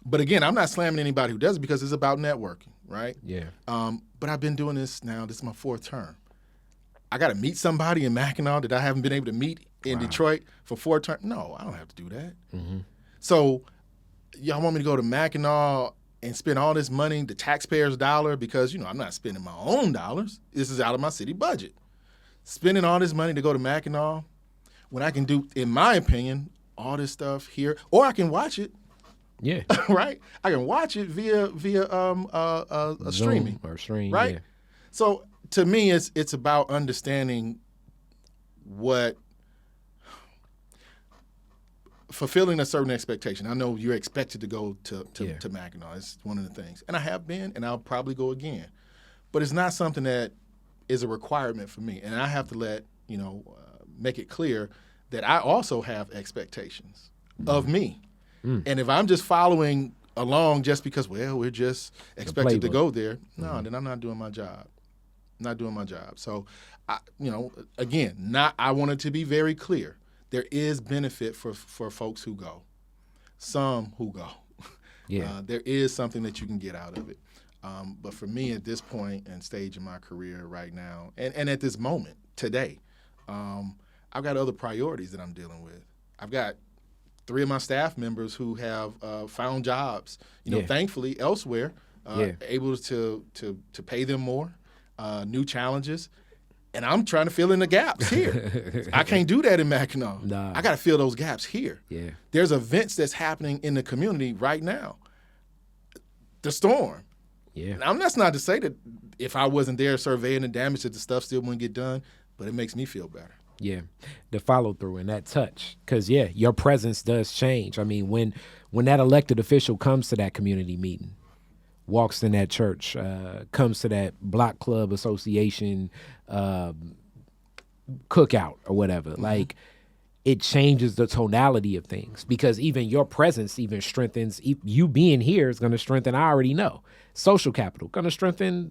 [SPEAKER 1] But again, I'm not slamming anybody who does it because it's about networking, right?
[SPEAKER 2] Yeah.
[SPEAKER 1] But I've been doing this now. This is my 4th term. I got to meet somebody in Mackinac that I haven't been able to meet in Detroit for 4 terms. No, I don't have to do that. So y'all want me to go to Mackinac and spend all this money, the taxpayers' dollar, because, I'm not spending my own dollars. This is out of my city budget. Spending all this money to go to Mackinac when I can do, in my opinion, all this stuff here, or I can watch it.
[SPEAKER 2] Yeah.
[SPEAKER 1] Right? I can watch it via streaming.
[SPEAKER 2] Or stream,
[SPEAKER 1] right?
[SPEAKER 2] Yeah.
[SPEAKER 1] So to me, it's about understanding fulfilling a certain expectation. I know you're expected to go to Mackinac. It's one of the things. And I have been, and I'll probably go again. But it's not something that is a requirement for me. And I have to make it clear that I also have expectations of me. And if I'm just following along just because, we're just expected to go there, then I'm not doing my job. Not doing my job. So, I wanted to be very clear. There is benefit for folks who go. Some who go. Yeah. There is something that you can get out of it. But for me at this point and stage in my career right now, and at this moment, today, I've got other priorities that I'm dealing with. I've got 3 of my staff members who have found jobs, thankfully elsewhere, able to pay them more, new challenges. And I'm trying to fill in the gaps here. I can't do that in Mackinac.
[SPEAKER 2] Nah.
[SPEAKER 1] I got to fill those gaps here.
[SPEAKER 2] Yeah.
[SPEAKER 1] There's events that's happening in the community right now. The storm.
[SPEAKER 2] Yeah.
[SPEAKER 1] Now, that's not to say that if I wasn't there surveying the damage that the stuff still wouldn't get done, but it makes me feel better.
[SPEAKER 2] Yeah, the follow through and that touch, because your presence does change. I mean, when that elected official comes to that community meeting, walks in that church, comes to that block club association cookout or whatever, like it changes the tonality of things, because even your presence even strengthens you being here is going to strengthen. I already know social capital going to strengthen.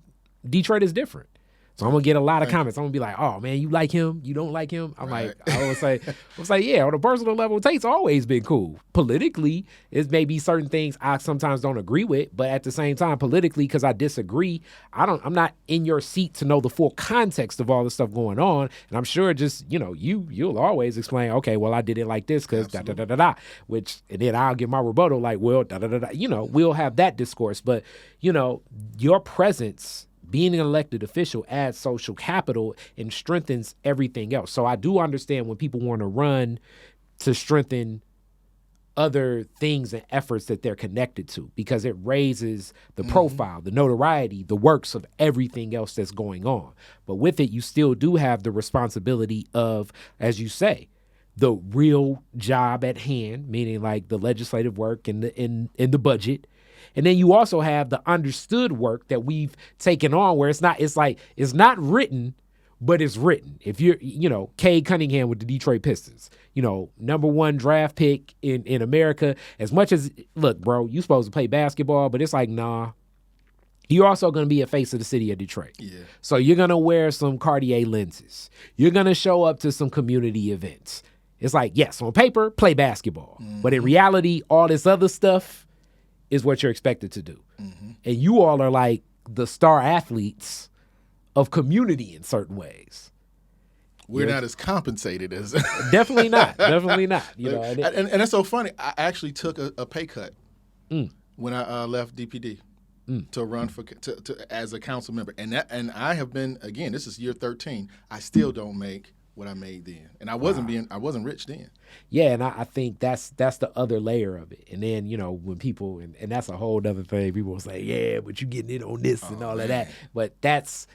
[SPEAKER 2] Detroit is different. So I'm gonna get a lot of comments. I'm gonna be like, "Oh man, you like him? You don't like him?" I'm
[SPEAKER 1] Right.
[SPEAKER 2] like, I was like, yeah. On a personal level, Tate's always been cool. Politically, it may be certain things I sometimes don't agree with, but at the same time, politically, because I disagree, I'm not in your seat to know the full context of all the stuff going on. And I'm sure just you'll always explain, okay, well I did it like this because da da da da da, which and then I'll give my rebuttal like, well da da da da. We'll have that discourse, but your presence. Being an elected official adds social capital and strengthens everything else. So I do understand when people want to run to strengthen other things and efforts that they're connected to, because it raises the profile, the notoriety, the works of everything else that's going on. But with it, you still do have the responsibility of, as you say, the real job at hand, meaning like the legislative work and the budget. And then you also have the understood work that we've taken on, where it's not written, but it's written. If you're, Cade Cunningham with the Detroit Pistons, number 1 draft pick in America. As much as, look, bro, you supposed to play basketball, but it's like, nah. You're also going to be a face of the city of Detroit.
[SPEAKER 1] Yeah.
[SPEAKER 2] So you're going to wear some Cartier lenses. You're going to show up to some community events. It's like, yes, on paper, play basketball. But in reality, all this other stuff is what you're expected to do. And you all are like the star athletes of community in certain ways.
[SPEAKER 1] We're not as compensated as
[SPEAKER 2] Definitely not. Definitely not.
[SPEAKER 1] And it's so funny. I actually took a pay cut when I left DPD to run as a council member. And I have been, again, this is year 13. I still don't make what I made then. And I wasn't rich then.
[SPEAKER 2] Yeah, and I think that's the other layer of it. And then, when people, and that's a whole other thing, people will say, yeah, but you getting in on this and all of that. But that's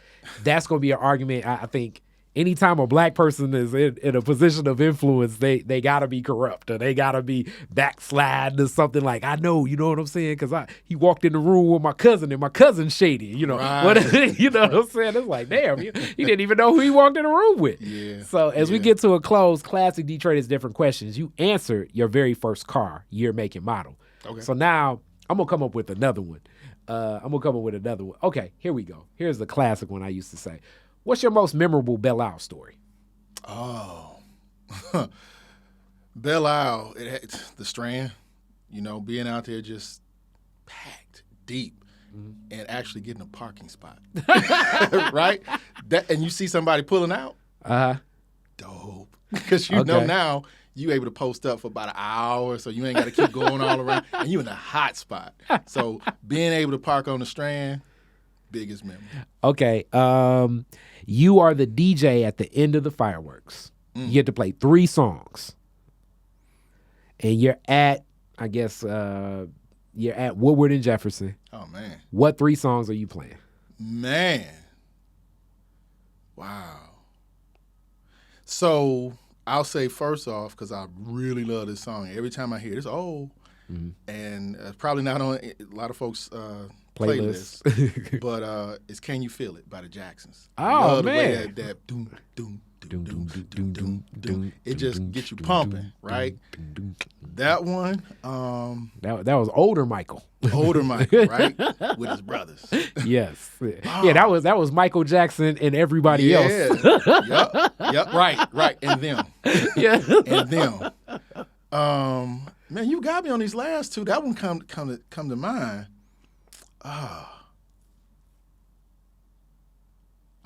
[SPEAKER 2] going to be an argument. I think anytime a black person is in a position of influence, they got to be corrupt, or they got to be backsliding or something. Like, I know, you know what I'm saying? Because he walked in the room with my cousin, and my cousin's shady,
[SPEAKER 1] Right.
[SPEAKER 2] You know what I'm saying? It's like, damn, he didn't even know who he walked in the room with.
[SPEAKER 1] Yeah.
[SPEAKER 2] So as we get to a close, classic Detroit is different questions. You answered your very first car, year, make, and model.
[SPEAKER 1] Okay.
[SPEAKER 2] So now I'm going to come up with another one. Okay, here we go. Here's the classic one I used to say. What's your most memorable Belle Isle story?
[SPEAKER 1] Oh, Belle Isle, the Strand, being out there just packed deep and actually getting a parking spot, right? And you see somebody pulling out, dope, because now you able to post up for about an hour, so you ain't got to keep going all around, and you in a hot spot. So being able to park on the Strand, biggest memory. Okay.
[SPEAKER 2] You are the DJ at the end of the fireworks. You get to play 3 songs. And you're at, I guess, you're at Woodward and Jefferson.
[SPEAKER 1] Oh, man.
[SPEAKER 2] What 3 songs are you playing?
[SPEAKER 1] Man. Wow. So I'll say first off, because I really love this song. Every time I hear it, it's old. And probably not on a lot of folks' playlist, but it's "Can You Feel It" by the Jacksons.
[SPEAKER 2] Oh,
[SPEAKER 1] love
[SPEAKER 2] man,
[SPEAKER 1] the way that doom doom doom doom doom doom doom. It just gets you pumping, right? That one.
[SPEAKER 2] That was older Michael.
[SPEAKER 1] Older Michael, right, with his brothers.
[SPEAKER 2] Yes, yeah, that was Michael Jackson and everybody else.
[SPEAKER 1] Yep, right, and them, and them. Man, you got me on these last 2. That one come to mind. I'm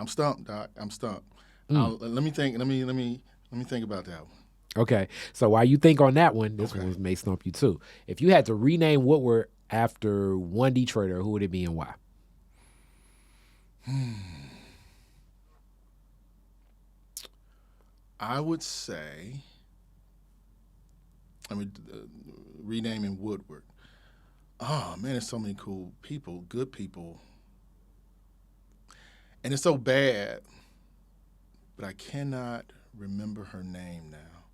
[SPEAKER 1] stumped, Doc. I'm stumped. Let me think. Let me think about that one.
[SPEAKER 2] Okay, so while you think on that one, this one may stump you too. If you had to rename Woodward after one Detroiter, who would it be and why?
[SPEAKER 1] I would say, renaming Woodward. Oh, man, there's so many cool people, good people. And it's so bad, but I cannot remember her name now,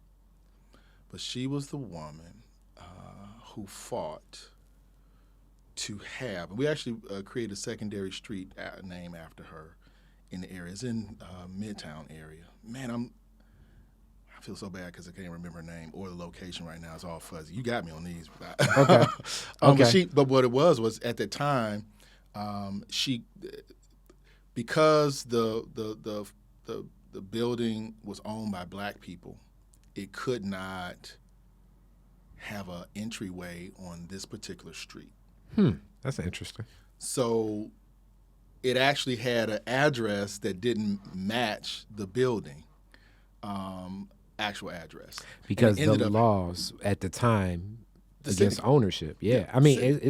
[SPEAKER 1] but she was the woman who fought to have. We actually created a secondary street name after her in the area. It's in Midtown area. Man, I feel so bad because I can't remember her name or the location right now. It's all fuzzy. You got me on these.
[SPEAKER 2] Okay. Okay.
[SPEAKER 1] But what it was at the time, she, because the building was owned by black people, it could not have an entryway on this particular street.
[SPEAKER 2] That's interesting.
[SPEAKER 1] So it actually had an address that didn't match the building actual address.
[SPEAKER 2] Because the laws at the time against ownership. Yeah. I mean, it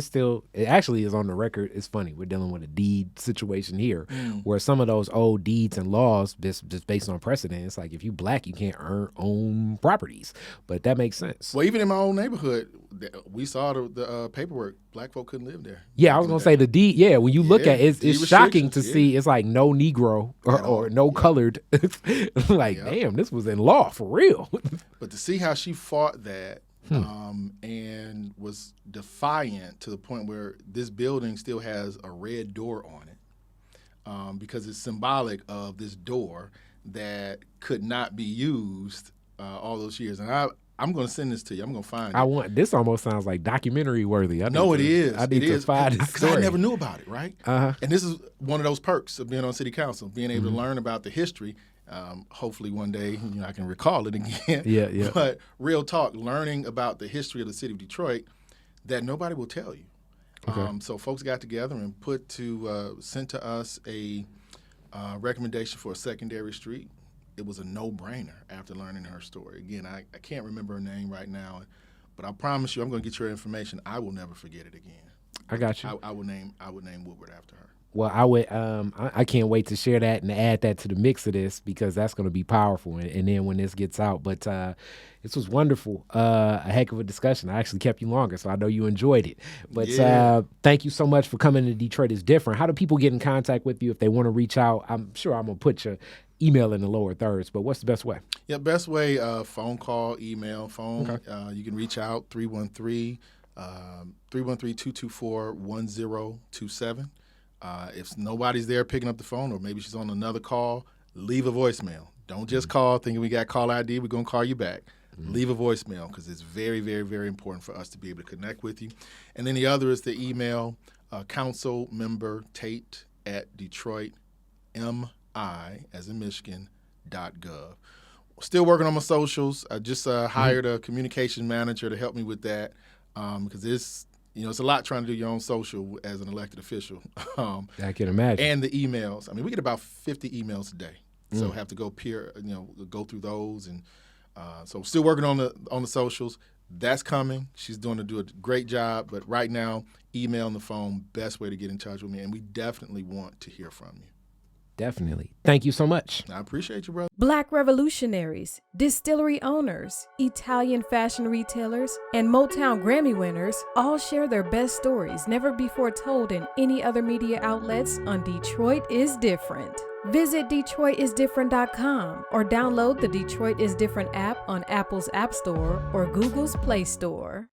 [SPEAKER 2] actually is on the record. It's funny. We're dealing with a deed situation here where some of those old deeds and laws, just based on precedent, it's like if you black, you can't own properties. But that makes sense.
[SPEAKER 1] Well, even in my own neighborhood, we saw the paperwork. Black folk couldn't live there.
[SPEAKER 2] Yeah, I was going to say the deed. Yeah, when you look at it, it's shocking to see. It's like no Negro or no colored. Like, damn, this was in law for real.
[SPEAKER 1] But to see how she fought that, and was defiant to the point where this building still has a red door on it because it's symbolic of this door that could not be used all those years. And I'm going to send this to you. I'm going to find it.
[SPEAKER 2] This almost sounds like documentary worthy.
[SPEAKER 1] It is.
[SPEAKER 2] I need to find this story.
[SPEAKER 1] I never knew about it, right?
[SPEAKER 2] Uh-huh.
[SPEAKER 1] And this is one of those perks of being on city council, being able to learn about the history. Hopefully one day, I can recall it again.
[SPEAKER 2] Yeah.
[SPEAKER 1] But real talk, learning about the history of the city of Detroit that nobody will tell you.
[SPEAKER 2] Okay.
[SPEAKER 1] So folks got together and sent to us a recommendation for a secondary street. It was a no-brainer after learning her story. Again, I can't remember her name right now, but I promise you, I'm going to get your information. I will never forget it again.
[SPEAKER 2] I got you.
[SPEAKER 1] I would name Woodward after her.
[SPEAKER 2] Well, I would. I can't wait to share that and add that to the mix of this because that's going to be powerful. And then when this gets out, but this was wonderful. A heck of a discussion. I actually kept you longer, so I know you enjoyed it. But thank you so much for coming to Detroit is Different. How do people get in contact with you if they want to reach out? I'm sure I'm gonna put your email in the lower thirds, but what's the best way?
[SPEAKER 1] Yeah, best way: phone call, email, phone.
[SPEAKER 2] Okay.
[SPEAKER 1] You can reach out 313-224-1027. If nobody's there picking up the phone, or maybe she's on another call, leave a voicemail. Don't just call thinking we got call ID, we're going to call you back. Leave a voicemail because it's very, very, very important for us to be able to connect with you. And then the other is the email, Councilmember Tate at Detroit, MI, as in Michigan, .gov. Still working on my socials. I just hired a communication manager to help me with that because it's a lot trying to do your own social as an elected official.
[SPEAKER 2] I can imagine.
[SPEAKER 1] And the emails. I mean, we get about 50 emails a day, so have to go go through those. And so still working on the socials. That's coming. She's doing a great job. But right now, email and the phone, best way to get in touch with me. And we definitely want to hear from you.
[SPEAKER 2] Definitely. Thank you so much.
[SPEAKER 1] I appreciate you, brother.
[SPEAKER 3] Black revolutionaries, distillery owners, Italian fashion retailers, and Motown Grammy winners all share their best stories never before told in any other media outlets on Detroit is Different. Visit DetroitisDifferent.com or download the Detroit is Different app on Apple's App Store or Google's Play Store.